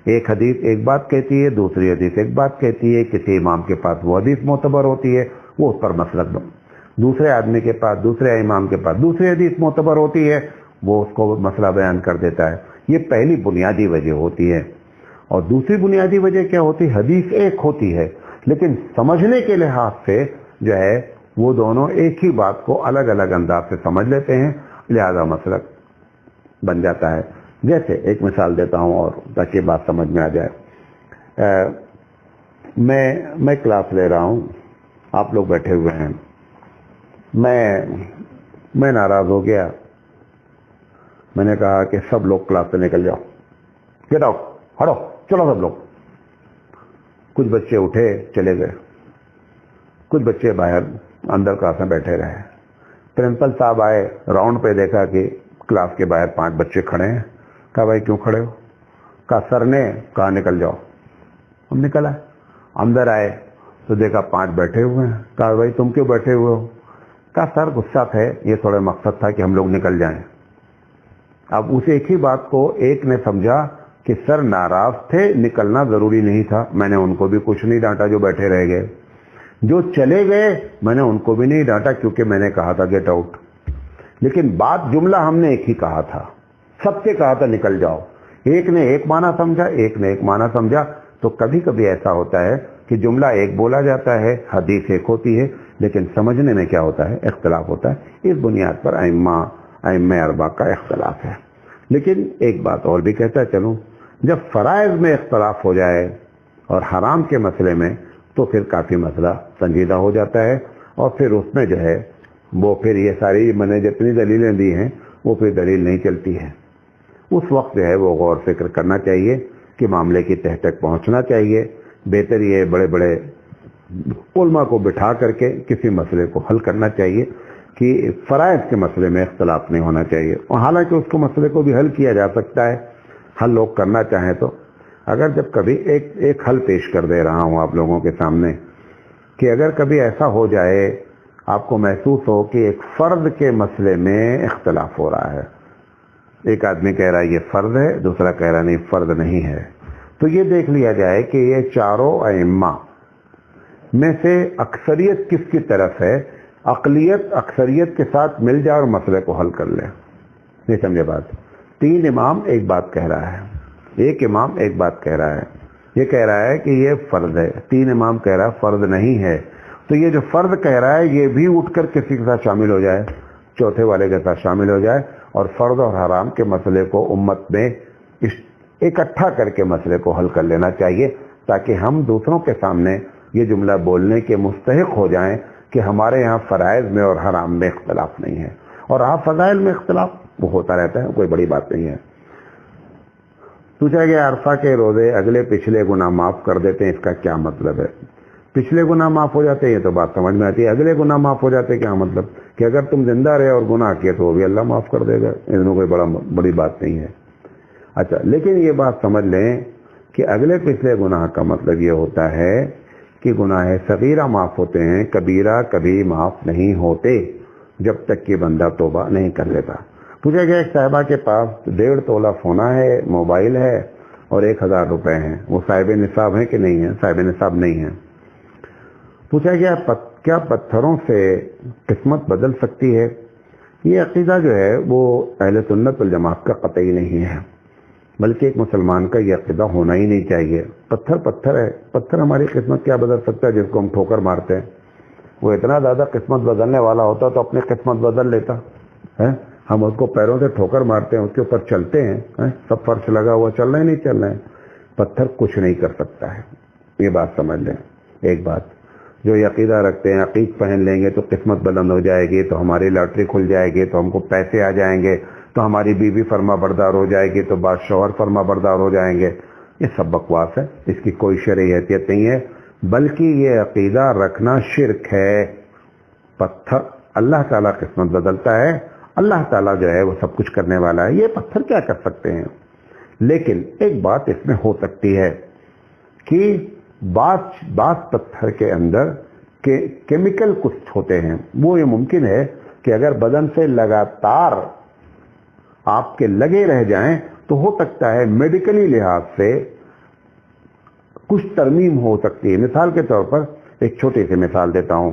ایک حدیث ایک بات کہتی ہے، دوسری حدیث ایک بات کہتی ہے. کسی امام کے پاس وہ حدیث معتبر ہوتی ہے، وہ اس پر مسلک دو. دوسرے آدمی کے پاس، دوسرے امام کے پاس دوسری حدیث معتبر ہوتی ہے، وہ اس کو مسئلہ بیان کر دیتا ہے. یہ پہلی بنیادی وجہ ہوتی ہے. اور دوسری بنیادی وجہ کیا ہوتی ہے؟ حدیث ایک ہوتی ہے لیکن سمجھنے کے لحاظ سے جو ہے وہ دونوں ایک ہی بات کو الگ الگ انداز سے سمجھ لیتے ہیں، لہذا مسلک بن جاتا ہے۔ جیسے ایک مثال دیتا ہوں اور تاکہ بات سمجھ میں آ جائے۔ میں کلاس لے رہا ہوں، آپ لوگ بیٹھے ہوئے ہیں، میں ناراض ہو گیا، میں نے کہا کہ سب لوگ کلاس سے نکل جاؤ، گیٹ آؤٹ، ہٹو، چلو سب لوگ۔ کچھ بچے اٹھے چلے گئے، کچھ بچے باہر اندر کلاس میں بیٹھے رہے۔ پرنسپل صاحب آئے، راؤنڈ پہ دیکھا کہ کلاس کے باہر 5 بچے کھڑے ہیں۔ کہا بھائی کیوں کھڑے ہو؟ کہا سر نے کہا نکل جاؤ۔ ہم نکل آئے، اندر آئے تو دیکھا 5 بیٹھے ہوئے ہیں۔ کہا بھائی تم کیوں بیٹھے ہوئے ہو؟ کہا سر غصہ تھے، یہ تھوڑا مقصد تھا کہ ہم لوگ نکل جائیں۔ اب اس ایک ہی بات کو ایک نے سمجھا کہ سر ناراض تھے، نکلنا ضروری نہیں تھا۔ میں نے ان کو بھی کچھ نہیں ڈانٹا جو بیٹھے رہ گئے۔ جو چلے گئے میں نے ان کو بھی نہیں ڈانٹا کیونکہ میں نے کہا تھا گیٹ آؤٹ۔ لیکن بات جملہ ہم نے ایک ہی کہا تھا، سب سے کہا تھا نکل جاؤ۔ ایک نے ایک معنی سمجھا، ایک نے ایک معنی سمجھا۔ تو کبھی کبھی ایسا ہوتا ہے کہ جملہ ایک بولا جاتا ہے، حدیث ایک ہوتی ہے، لیکن سمجھنے میں کیا ہوتا ہے؟ اختلاف ہوتا ہے۔ اس بنیاد پر ائمہ اربعہ کا اختلاف ہے۔ لیکن ایک بات اور بھی کہتا چلوں، جب فرائض میں اختلاف ہو جائے اور حرام کے مسئلے میں تو پھر کافی مسئلہ سنجیدہ ہو جاتا ہے، اور پھر اس میں جو ہے وہ پھر یہ ساری میں نے جتنی دلیلیں دی ہیں وہ پھر دلیل نہیں چلتی ہے۔ اس وقت جو ہے وہ غور فکر کرنا چاہیے کہ معاملے کی تہ تک پہنچنا چاہیے۔ بہتر یہ بڑے بڑے علماء کو بٹھا کر کے کسی مسئلے کو حل کرنا چاہیے کہ فرائض کے مسئلے میں اختلاف نہیں ہونا چاہیے۔ اور حالانکہ اس کو مسئلے کو بھی حل کیا جا سکتا ہے، حل لوگ کرنا چاہیں تو۔ اگر جب کبھی ایک حل پیش کر دے رہا ہوں آپ لوگوں کے سامنے کہ اگر کبھی ایسا ہو جائے آپ کو محسوس ہو کہ ایک فرض کے مسئلے میں اختلاف ہو رہا ہے، ایک آدمی کہہ رہا ہے یہ فرض ہے، دوسرا کہہ رہا نہیں فرض نہیں ہے، تو یہ دیکھ لیا جائے کہ یہ چاروں ائمہ میں سے اکثریت کس کی طرف ہے، اقلیت اکثریت کے ساتھ مل جائے اور مسئلے کو حل کر لے۔ نہیں سمجھے بات؟ 3 امام ایک بات کہہ رہا ہے، ایک امام ایک بات کہہ رہا ہے، یہ کہہ رہا ہے کہ یہ فرض ہے، 3 امام کہہ رہا ہے فرض نہیں ہے۔ تو یہ جو فرض کہہ رہا ہے یہ بھی اٹھ کر کسی کے ساتھ شامل ہو جائے، چوتھے والے کے ساتھ شامل ہو جائے، اور فرض اور حرام کے مسئلے کو امت میں اکٹھا کر کے مسئلے کو حل کر لینا چاہیے، تاکہ ہم دوسروں کے سامنے یہ جملہ بولنے کے مستحق ہو جائیں کہ ہمارے یہاں فرائض میں اور حرام میں اختلاف نہیں ہے۔ اور آپ فضائل میں اختلاف وہ ہوتا رہتا ہے، کوئی بڑی بات نہیں ہے۔ پوچھا گیا عرفہ کے روزے اگلے پچھلے گناہ معاف کر دیتے ہیں، اس کا کیا مطلب ہے؟ پچھلے گناہ معاف ہو جاتے ہیں یہ تو بات سمجھ میں آتی ہے، اگلے گناہ معاف ہو جاتے کیا مطلب؟ کہ اگر تم زندہ رہے اور گناہ کیے تو وہ بھی اللہ معاف کر دے گا، اس میں کوئی بڑی بات نہیں ہے۔ اچھا، لیکن یہ بات سمجھ لیں کہ اگلے پچھلے گناہ کا مطلب یہ ہوتا ہے کہ گناہ صغیرہ معاف ہوتے ہیں، کبیرہ کبھی معاف نہیں ہوتے جب تک کہ بندہ توبہ نہیں کر لیتا۔ پوچھا گیا ایک صاحبہ کے پاس 1.5 تولہ سونا ہے، موبائل ہے اور 1000 روپے ہیں، وہ صاحب نصاب ہیں کہ نہیں ہیں؟ صاحب نصاب نہیں ہیں۔ پوچھا گیا کیا پتھروں سے قسمت بدل سکتی ہے؟ یہ عقیدہ جو ہے وہ اہل سنت والجماعت کا قطعی نہیں ہے، بلکہ ایک مسلمان کا یہ عقیدہ ہونا ہی نہیں چاہیے۔ پتھر ہے، پتھر ہماری قسمت کیا بدل سکتا ہے جس کو ہم ٹھوکر مارتے ہیں؟ وہ اتنا زیادہ قسمت بدلنے والا ہوتا تو اپنی قسمت بدل لیتا ہے۔ ہم اس کو پیروں سے ٹھوکر مارتے ہیں، اس کے اوپر چلتے ہیں، سب فرش لگا ہوا چل رہے ہیں، نہیں چل رہے ہیں۔ پتھر کچھ نہیں کر سکتا ہے، یہ بات سمجھ لیں۔ ایک بات جو یہ عقیدہ رکھتے ہیں عقیق پہن لیں گے تو قسمت بلند ہو جائے گی، تو ہماری لاٹری کھل جائے گی، تو ہم کو پیسے آ جائیں گے، تو ہماری بیوی فرما بردار ہو جائے گی، تو بعد شوہر فرما بردار ہو جائیں گے، یہ سب بکواس ہے، اس کی کوئی شرعی حیثیت نہیں ہے، بلکہ یہ عقیدہ رکھنا شرک ہے۔ پتھر اللہ تعالیٰ قسمت بدلتا ہے، اللہ تعالیٰ جو ہے وہ سب کچھ کرنے والا ہے، یہ پتھر کیا کر سکتے ہیں؟ لیکن ایک بات اس میں ہو سکتی ہے کہ بعض پتھر کے اندر کیمیکل کچھ ہوتے ہیں، وہ یہ ممکن ہے کہ اگر بدن سے لگاتار آپ کے لگے رہ جائیں تو ہو سکتا ہے میڈیکلی لحاظ سے کچھ ترمیم ہو سکتی ہے۔ مثال کے طور پر ایک چھوٹی سی مثال دیتا ہوں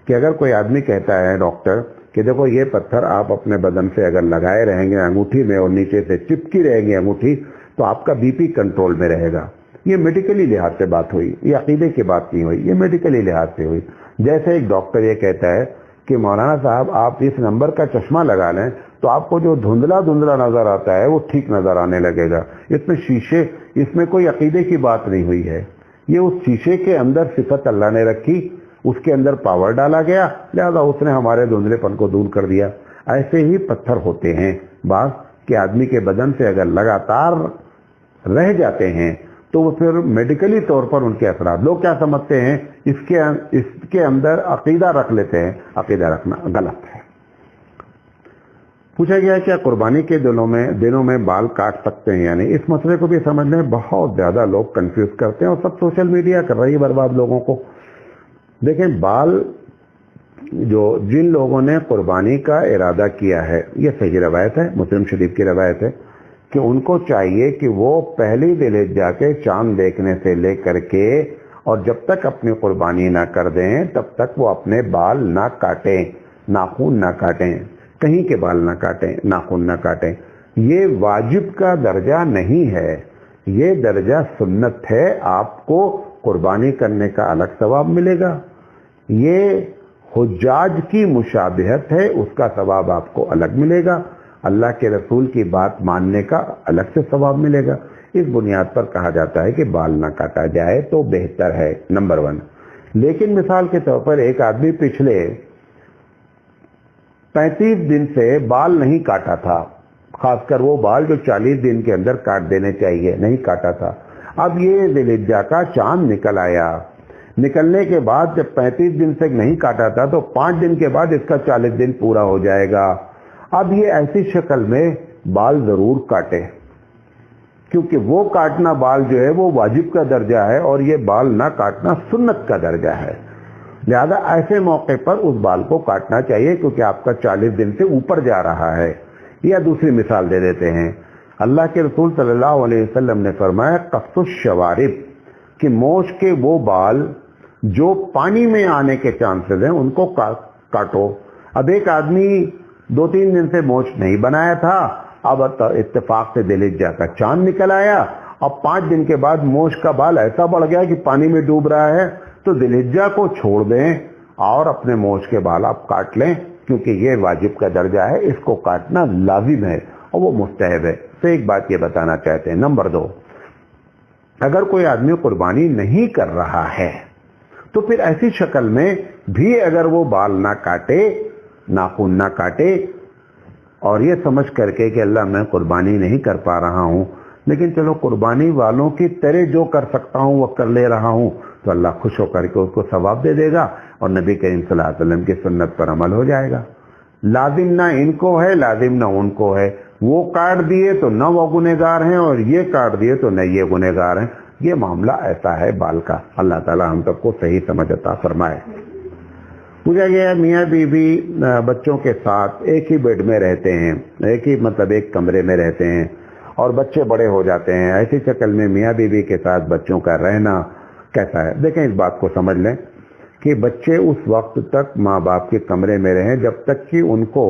کہ اگر کوئی آدمی کہتا ہے ڈاکٹر کہ دیکھو یہ پتھر آپ اپنے بدن سے اگر لگائے رہیں گے انگوٹھی میں اور نیچے سے چپکی رہے گی انگوٹھی تو آپ کا بی پی کنٹرول میں رہے گا، یہ میڈیکلی لحاظ سے بات ہوئی، یہ عقیدے کی بات نہیں ہوئی، یہ میڈیکلی لحاظ سے ہوئی۔ جیسے ایک ڈاکٹر یہ کہتا ہے کہ مولانا صاحب آپ اس نمبر کا چشمہ لگا لیں تو آپ کو جو دھندلا دھندلا نظر آتا ہے وہ ٹھیک نظر آنے لگے گا. اس میں شیشے، اس میں کوئی عقیدے کی بات نہیں ہوئی ہے. یہ اس شیشے کے اندر صفت اللہ نے رکھی، اس کے اندر پاور ڈالا گیا، لہذا اس نے ہمارے دھندلے پن کو دور کر دیا. ایسے ہی پتھر ہوتے ہیں بعض کہ آدمی کے بدن سے اگر لگاتار رہ جاتے ہیں تو وہ پھر میڈیکلی طور پر ان کے اثرات، لوگ کیا سمجھتے ہیں اس کے اندر عقیدہ رکھ لیتے ہیں. عقیدہ رکھنا غلط ہے. پوچھا گیا کیا قربانی کے دنوں میں بال کاٹ سکتے ہیں؟ یعنی اس مسئلے کو بھی سمجھنے میں بہت زیادہ لوگ کنفیوز کرتے ہیں اور سب سوشل میڈیا کر رہی ہے برباد لوگوں کو. دیکھیں، بال جن لوگوں نے قربانی کا ارادہ کیا ہے، یہ صحیح روایت ہے، مسلم شریف کی روایت ہے کہ ان کو چاہیے کہ وہ پہلی ذی الحجہ کے چاند دیکھنے سے لے کر کے اور جب تک اپنی قربانی نہ کر دیں تب تک وہ اپنے بال نہ کاٹیں، ناخن نہ کاٹیں، کہیں کے بال نہ کاٹیں، ناخن نہ کاٹیں. یہ واجب کا درجہ نہیں ہے، یہ درجہ سنت ہے. آپ کو قربانی کرنے کا الگ ثواب ملے گا. یہ حجاج کی مشابہت ہے، اس کا ثواب آپ کو الگ ملے گا. اللہ کے رسول کی بات ماننے کا الگ سے ثواب ملے گا. اس بنیاد پر کہا جاتا ہے کہ بال نہ کاٹا جائے تو بہتر ہے، نمبر 1. لیکن مثال کے طور پر ایک آدمی پچھلے 35 دن سے بال نہیں کاٹا تھا، خاص کر وہ بال جو 40 دن کے اندر کاٹ دینے چاہیے، نہیں کاٹا تھا. اب یہ ذی الحجہ کا چاند نکل آیا، نکلنے کے بعد جب 35 دن سے نہیں کاٹا تھا تو 5 دن کے بعد اس کا 40 دن پورا ہو جائے گا. اب یہ ایسی شکل میں بال ضرور کاٹے، کیونکہ وہ کاٹنا بال جو ہے وہ واجب کا درجہ ہے اور یہ بال نہ کاٹنا سنت کا درجہ ہے. لہذا ایسے موقع پر اس بال کو کاٹنا چاہیے کیونکہ آپ کا 40 دن سے اوپر جا رہا ہے. یا دوسری مثال دے دیتے ہیں، اللہ کے رسول صلی اللہ علیہ وسلم نے فرمایا قص الشوارب، کہ موچھ کے وہ بال جو پانی میں آنے کے چانسز ہیں ان کو کاٹو. اب ایک آدمی 2-3 دن سے موچھ نہیں بنایا تھا، اب اتفاق سے ذی الحجہ کا چاند نکل آیا، اب 5 دن کے بعد موچھ کا بال ایسا بڑھ گیا کہ پانی میں ڈوب رہا ہے، تو ذی الحجہ کو چھوڑ دیں اور اپنے موچھ کے بال آپ کاٹ لیں، کیونکہ یہ واجب کا درجہ ہے، اس کو کاٹنا لازم ہے اور وہ مستحب ہے. تو ایک بات یہ بتانا چاہتے ہیں. نمبر 2، اگر کوئی آدمی قربانی نہیں کر رہا ہے تو پھر ایسی شکل میں بھی اگر وہ بال نہ کاٹے، ناخن نہ کاٹے اور یہ سمجھ کر کے کہ اللہ میں قربانی نہیں کر پا رہا ہوں لیکن چلو قربانی والوں کی طرح جو کر سکتا ہوں وہ کر لے رہا ہوں، تو اللہ خوش ہو کر کے اس کو ثواب دے دے گا اور نبی کریم صلی اللہ علیہ وسلم کی سنت پر عمل ہو جائے گا. لازم نہ ان کو ہے، لازم نہ ان کو ہے. وہ کاٹ دیے تو نہ وہ گنہگار ہیں اور یہ کاٹ دیے تو نہ یہ گنہگار ہیں. یہ معاملہ ایسا ہے بال کا. اللہ تعالی ہم سب کو صحیح سمجھ عطا فرمائے. پوچھا گیا میاں بیوی بچوں کے ساتھ ایک ہی بیڈ میں رہتے ہیں، ایک کمرے میں رہتے ہیں اور بچے بڑے ہو جاتے ہیں، ایسی شکل میں میاں بیوی کے ساتھ بچوں کا رہنا کیسا ہے؟ دیکھیں، اس بات کو سمجھ لیں کہ بچے اس وقت تک ماں باپ کے کمرے میں رہیں جب تک کہ ان کو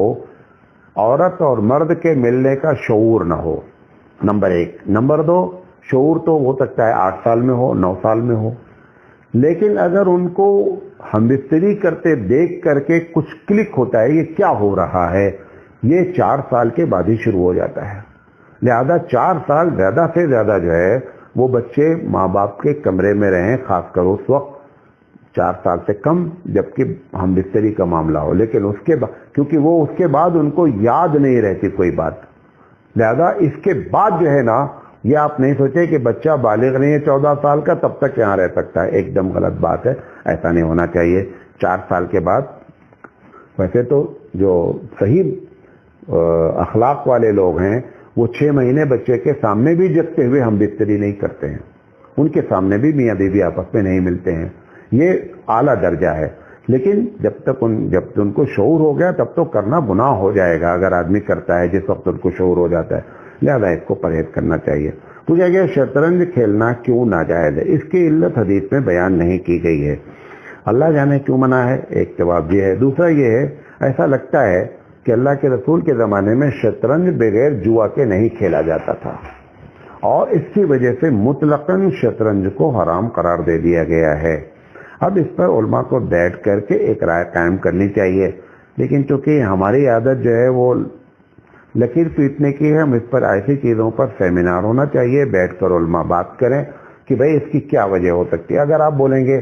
عورت اور مرد کے ملنے کا شعور نہ ہو، نمبر 1. نمبر 2، شعور تو ہو سکتا ہے 8 سال میں ہو، 9 سال میں ہو، لیکن اگر ان کو ہم بستری کرتے دیکھ کر کے کچھ کلک ہوتا ہے یہ کیا ہو رہا ہے، یہ 4 سال کے بعد ہی شروع ہو جاتا ہے. لہذا 4 سال زیادہ سے زیادہ جو ہے وہ بچے ماں باپ کے کمرے میں رہیں، خاص کر اس وقت 4 سال سے کم جبکہ ہم بستری کا معاملہ ہو. لیکن اس کے بعد کیونکہ وہ اس کے بعد ان کو یاد نہیں رہتی کوئی بات، لہذا اس کے بعد جو ہے نا، یہ آپ نہیں سوچے کہ بچہ بالغ نہیں ہے 14 سال کا تب تک یہاں رہ سکتا ہے، ایک دم غلط بات ہے، ایسا نہیں ہونا چاہیے. 4 سال کے بعد ویسے تو جو صحیح اخلاق والے لوگ ہیں وہ 6 مہینے بچے کے سامنے بھی جگتے ہوئے ہم بستری نہیں کرتے ہیں، ان کے سامنے بھی میاں بیوی آپس میں نہیں ملتے ہیں. یہ اعلیٰ درجہ ہے. لیکن جب ان کو شعور ہو گیا تب تو کرنا گناہ ہو جائے گا اگر آدمی کرتا ہے جس وقت ان کو شعور ہو جاتا ہے. لہذا اس کو پرہیز کرنا چاہیے. پوچھا گیا شطرنج کھیلنا کیوں ناجائز ہے؟ اس کی علت حدیث میں بیان نہیں کی گئی ہے، اللہ جانے کیوں منع ہے. ایک جواب یہ ہے. دوسرا یہ ہے، ایسا لگتا ہے کہ اللہ کے رسول کے زمانے میں شطرنج بغیر جوا کے نہیں کھیلا جاتا تھا اور اس کی وجہ سے مطلقاً شطرنج کو حرام قرار دے دیا گیا ہے. اب اس پر علماء کو بیٹھ کر کے ایک رائے قائم کرنی چاہیے، لیکن چونکہ ہماری عادت جو ہے وہ لکیر پیٹنے کی ہے، ہم اس پر ایسی چیزوں پر سیمینار ہونا چاہیے، بیٹھ کر علماء بات کریں کہ بھئی اس کی کیا وجہ ہو سکتی ہے۔ اگر آپ بولیں گے،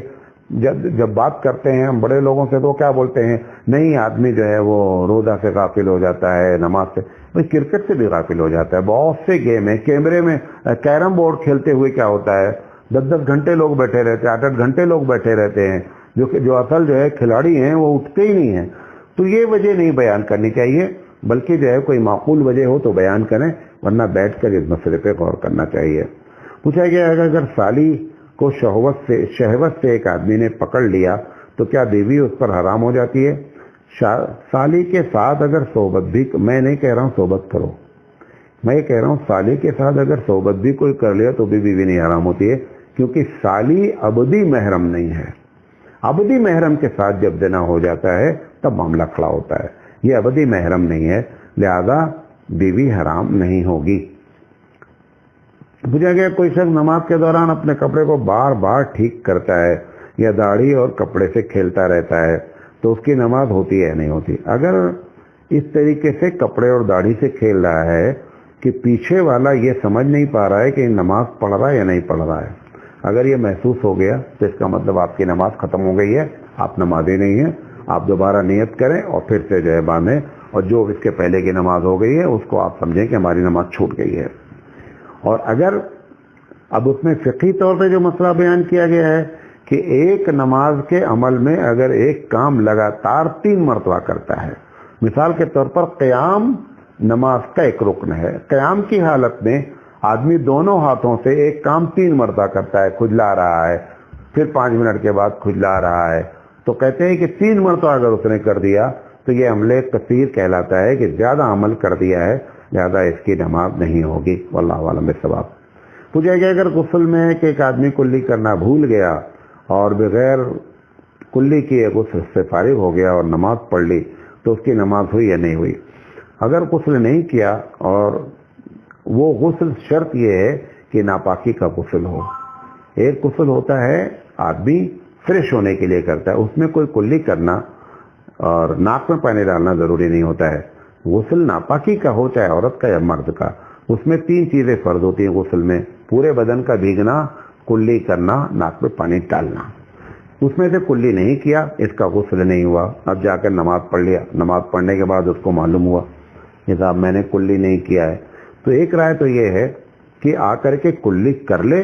جب بات کرتے ہیں ہم بڑے لوگوں سے تو کیا بولتے ہیں، نہیں آدمی جو ہے وہ روزہ سے غافل ہو جاتا ہے، نماز سے، بھئی کرکٹ سے بھی غافل ہو جاتا ہے، بہت سے گیم ہیں، کیمرے میں کیرم بورڈ کھیلتے ہوئے کیا ہوتا ہے، 10 گھنٹے لوگ بیٹھے رہتے ہیں، 8 گھنٹے لوگ بیٹھے رہتے ہیں، جو اصل جو ہے کھلاڑی ہیں وہ اٹھتے ہی نہیں ہیں۔ تو یہ وجہ نہیں بیان کرنی چاہیے، بلکہ جو ہے کوئی معقول وجہ ہو تو بیان کریں، ورنہ بیٹھ کر اس مسئلے پہ غور کرنا چاہیے۔ پوچھا گیا ہے کہ اگر سالی کو شہوت سے ایک آدمی نے پکڑ لیا تو کیا بیوی اس پر حرام ہو جاتی ہے؟ سالی کے ساتھ اگر صحبت بھی، میں نہیں کہہ رہا ہوں صحبت کرو، میں یہ کہہ رہا ہوں سالی کے ساتھ اگر صحبت بھی کوئی کر لیا تو بھی بیوی نہیں حرام ہوتی ہے، کیونکہ سالی ابدی محرم نہیں ہے۔ ابدی محرم کے ساتھ جب زنا ہو جاتا ہے تب معاملہ کھڑا ہوتا ہے، یہ ابدی محرم نہیں ہے، لہذا بیوی حرام نہیں ہوگی۔ پوچھا گیا کوئی شخص نماز کے دوران اپنے کپڑے کو بار بار ٹھیک کرتا ہے یا داڑھی اور کپڑے سے کھیلتا رہتا ہے تو اس کی نماز ہوتی ہے نہیں ہوتی؟ اگر اس طریقے سے کپڑے اور داڑھی سے کھیل رہا ہے کہ پیچھے والا یہ سمجھ نہیں پا رہا ہے کہ نماز پڑھ رہا ہے یا نہیں پڑھ رہا ہے، اگر یہ محسوس ہو گیا تو اس کا مطلب آپ کی نماز ختم ہو گئی ہے، آپ نمازی نہیں ہیں، آپ دوبارہ نیت کریں اور پھر سے جو ہے باندھیں، اور جو اس کے پہلے کی نماز ہو گئی ہے اس کو آپ سمجھیں کہ ہماری نماز چھوٹ گئی ہے۔ اور اگر اب اس میں فقہی طور پہ جو مسئلہ بیان کیا گیا ہے کہ ایک نماز کے عمل میں اگر ایک کام لگاتار 3 مرتبہ کرتا ہے، مثال کے طور پر قیام نماز کا ایک رکن ہے، قیام کی حالت میں آدمی دونوں ہاتھوں سے ایک کام 3 مرتبہ کرتا ہے، کھجلا رہا ہے، پھر 5 منٹ کے بعد کھجلا رہا ہے، تو کہتے ہیں کہ 3 مرتبہ اگر اس نے کر دیا تو یہ عمل کثیر کہلاتا ہے کہ زیادہ عمل کر دیا ہے، لہذا اس کی نماز نہیں ہوگی، واللہ اعلم بالصواب۔ پوچھا گیا اگر غسل میں کہ ایک آدمی کلی کرنا بھول گیا اور بغیر کلی کیے غسل سے فارغ ہو گیا اور نماز پڑھ لی تو اس کی نماز ہوئی یا نہیں ہوئی؟ اگر غسل نہیں کیا، اور وہ غسل شرط یہ ہے کہ ناپاکی کا غسل ہو، ایک غسل ہوتا ہے آدمی فریش ہونے کے لیے کرتا ہے، اس میں کوئی کلی کرنا اور ناک میں پانی ڈالنا ضروری نہیں ہوتا ہے، غسل ناپاکی کا ہو چاہے عورت کا یا مرد کا، اس میں 3 چیزیں فرض ہوتی ہیں غسل میں، پورے بدن کا بھیگنا، کلی کرنا، ناک میں پانی ڈالنا، اس میں سے کلی نہیں کیا، اس کا غسل نہیں ہوا، اب جا کر نماز پڑھ لیا، نماز پڑھنے کے بعد اس کو معلوم ہوا کہ صاحب میں نے کلی نہیں کیا ہے، تو ایک رائے تو یہ ہے کہ آ کر کے کلی کر لے،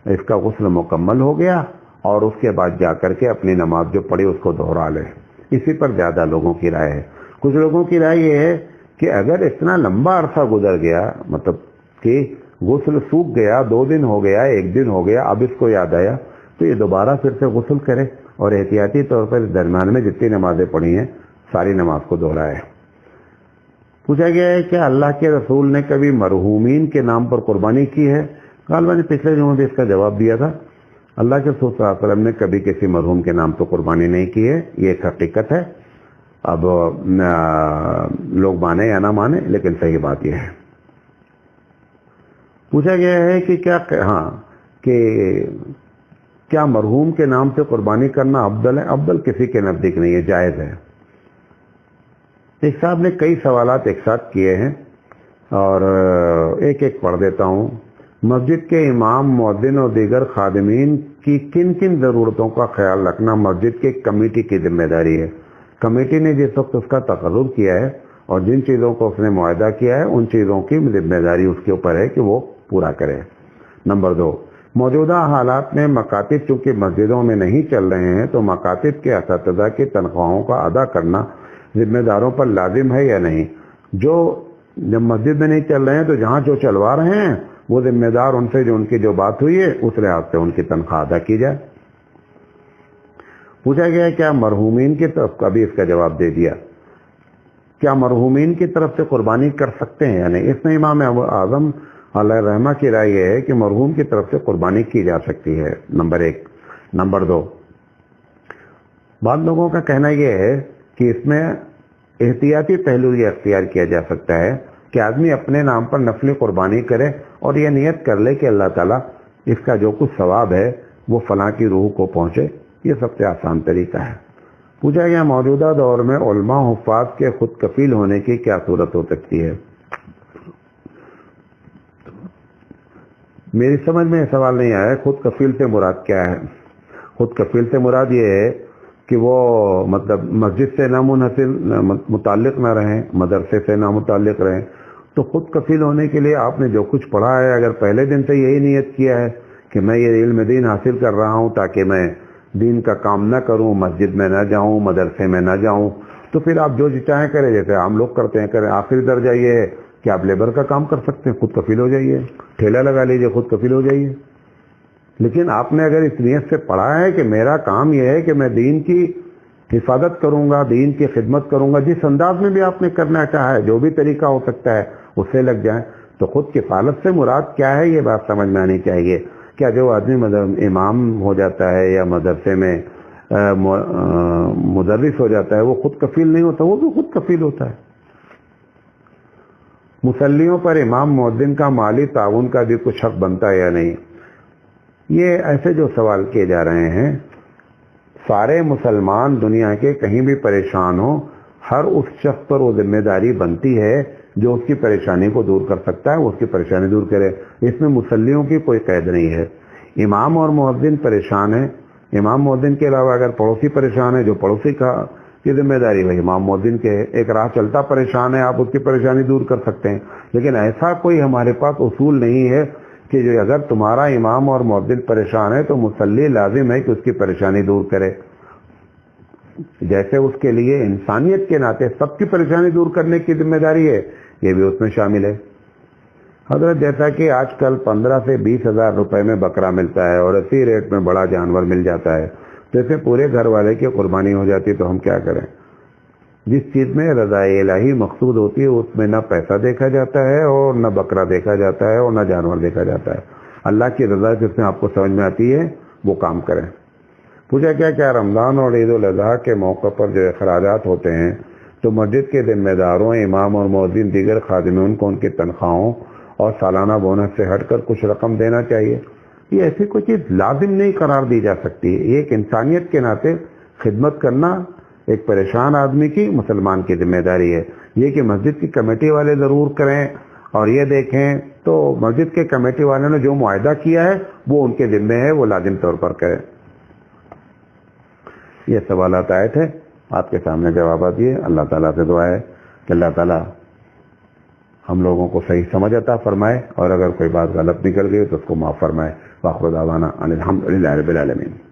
اس کا غسل مکمل ہو گیا، اور اس کے بعد جا کر کے اپنی نماز جو پڑھی اس کو دہرا لے، اسی پر زیادہ لوگوں کی رائے ہے۔ کچھ لوگوں کی رائے یہ ہے کہ اگر اتنا لمبا عرصہ گزر گیا، مطلب کہ غسل سوکھ گیا، 2 دن ہو گیا، 1 دن ہو گیا، اب اس کو یاد آیا تو یہ دوبارہ پھر سے غسل کرے اور احتیاطی طور پر درمیان میں جتنی نمازیں پڑھی ہیں ساری نماز کو دہرائے۔ پوچھا گیا ہے کہ اللہ کے رسول نے کبھی مرحومین کے نام پر قربانی کی ہے؟ غالباً نے پچھلے جمعے بھی اس کا جواب دیا تھا، اللہ کے رسول صلی اللہ علیہ وسلم نے کبھی کسی مرحوم کے نام پر قربانی نہیں کی ہے، یہ ایک حقیقت ہے، اب لوگ مانے یا نہ مانے لیکن صحیح بات یہ ہے۔ پوچھا گیا ہے کہ کیا مرحوم کے نام سے قربانی کرنا افضل ہے؟ افضل کسی کے نزدیک نہیں ہے، جائز ہے۔ ایک صاحب نے کئی سوالات ایک ساتھ کیے ہیں اور ایک پڑھ دیتا ہوں۔ مسجد کے امام، مؤذن اور دیگر خادمین کی کن کن ضرورتوں کا خیال رکھنا مسجد کے کمیٹی کی ذمہ داری ہے؟ کمیٹی نے جس وقت اس کا تقرر کیا ہے اور جن چیزوں کو اس نے معاہدہ کیا ہے ان چیزوں کی ذمہ داری اس کے اوپر ہے کہ وہ پورا کرے۔ نمبر 2، موجودہ حالات میں مکاتب چونکہ مسجدوں میں نہیں چل رہے ہیں تو مکاتب کے اساتذہ کی تنخواہوں کا ادا کرنا ذمہ داروں پر لازم ہے یا نہیں؟ جب مسجد میں نہیں چل رہے ہیں تو جہاں جو چلوا رہے ہیں وہ ذمہ دار ان سے جو ان کی جو بات ہوئی ہے اس لحاظ سے ان کی تنخواہ ادا کی جائے۔ پوچھا گیا کیا مرحومین کی طرف، ابھی اس کا جواب دے دیا، کیا مرحومین کی طرف سے قربانی کر سکتے ہیں یا نہیں؟ اس میں امام اعظم علیہ رحمہ کی رائے یہ ہے کہ مرحوم کی طرف سے قربانی کی جا سکتی ہے، نمبر 1۔ نمبر 2، بعض لوگوں کا کہنا یہ ہے کہ اس میں احتیاطی پہلو یہ اختیار کیا جا سکتا ہے کہ آدمی اپنے نام پر نفلی قربانی کرے اور یہ نیت کر لے کہ اللہ تعالیٰ اس کا جو کچھ ثواب ہے وہ فلاں کی روح کو پہنچے، یہ سب سے آسان طریقہ ہے۔ پوچھا گیا موجودہ دور میں علماء حفاظ کے خود کفیل ہونے کی کیا صورت ہو سکتی ہے؟ میری سمجھ میں یہ سوال نہیں آیا خود کفیل سے مراد کیا ہے۔ خود کفیل سے مراد یہ ہے کہ وہ مطلب مسجد سے نہ منحصر متعلق نہ رہیں، مدرسے سے نہ متعلق رہیں۔ تو خود کفیل ہونے کے لیے آپ نے جو کچھ پڑھا ہے، اگر پہلے دن سے یہی نیت کیا ہے کہ میں یہ علم دین حاصل کر رہا ہوں تاکہ میں دین کا کام نہ کروں، مسجد میں نہ جاؤں، مدرسے میں نہ جاؤں، تو پھر آپ جو چاہیں کریں، جیسے عام لوگ کرتے ہیں کریں۔ آخری درجہ یہ ہے کہ آپ لیبر کا کام کر سکتے ہیں، خود کفیل ہو جائیے، ٹھیلا لگا لیجیے، خود کفیل ہو جائیے۔ لیکن آپ نے اگر اس نیت سے پڑھا ہے کہ میرا کام یہ ہے کہ میں دین کی حفاظت کروں گا، دین کی خدمت کروں گا، جس انداز میں بھی آپ نے کرنا چاہا ہے، جو بھی طریقہ ہو سکتا ہے اس سے لگ جائیں، تو خود کفالت سے مراد کیا ہے یہ بات سمجھ میں آنی چاہیے۔ کیا جو آدمی امام ہو جاتا ہے یا مدرسے میں مدرس ہو جاتا ہے وہ خود کفیل نہیں ہوتا؟ وہ بھی خود کفیل ہوتا ہے۔ مصلیوں پر امام مؤذن کا مالی تعاون کا بھی کچھ حق بنتا ہے یا نہیں؟ یہ ایسے جو سوال کیے جا رہے ہیں، سارے مسلمان دنیا کے کہیں بھی پریشان ہوں، ہر اس شخص پر وہ ذمہ داری بنتی ہے جو اس کی پریشانی کو دور کر سکتا ہے، وہ اس کی پریشانی دور کرے۔ اس میں مصلیوں کی کوئی قید نہیں ہے۔ امام اور مؤذن پریشان ہیں، امام مؤذن کے علاوہ اگر پڑوسی پریشان ہے، جو پڑوسی کی ذمہ داری ہے امام مؤذن کے ہے۔ ایک راہ چلتا پریشان ہے، آپ اس کی پریشانی دور کر سکتے ہیں، لیکن ایسا کوئی ہمارے پاس اصول نہیں ہے کہ جو اگر تمہارا امام اور مؤذن پریشان ہے تو مصلی لازم ہے کہ اس کی پریشانی دور کرے۔ جیسے اس کے لیے انسانیت کے ناطے سب کی پریشانی دور کرنے کی ذمہ داری ہے، یہ بھی اس میں شامل ہے۔ حضرت جیسا کہ آج کل 15 سے 20 ہزار روپے میں بکرا ملتا ہے اور اسی ریٹ میں بڑا جانور مل جاتا ہے، جیسے پورے گھر والے کی قربانی ہو جاتی تو ہم کیا کریں؟ جس چیز میں رضا الہی مقصود ہوتی ہے اس میں نہ پیسہ دیکھا جاتا ہے اور نہ بکرا دیکھا جاتا ہے اور نہ جانور دیکھا جاتا ہے۔ اللہ کی رضا جس میں آپ کو سمجھ میں آتی ہے وہ کام کریں۔ پوچھا کیا رمضان اور عید الاضحیٰ کے موقع پر جو اخراجات ہوتے ہیں تو مسجد کے ذمہ داروں، امام اور مؤذن، دیگر خادمین کو ان کی تنخواہوں اور سالانہ بونس سے ہٹ کر کچھ رقم دینا چاہیے؟ یہ ایسی کوئی چیز لازم نہیں قرار دی جا سکتی۔ یہ ایک انسانیت کے ناطے خدمت کرنا ایک پریشان آدمی کی، مسلمان کی ذمہ داری ہے۔ یہ کہ مسجد کی کمیٹی والے ضرور کریں اور یہ دیکھیں تو مسجد کے کمیٹی والوں نے جو معاہدہ کیا ہے وہ ان کے ذمہ ہے، وہ لازم طور پر کریں۔ یہ سوالات آئے تھے، آپ کے سامنے جوابات دیے۔ اللہ تعالیٰ سے دعا ہے کہ اللہ تعالیٰ ہم لوگوں کو صحیح سمجھ عطا فرمائے، اور اگر کوئی بات غلط نکل گئی تو اس کو معاف فرمائے۔ وآخر دعوانا ان الحمد للہ رب العالمین۔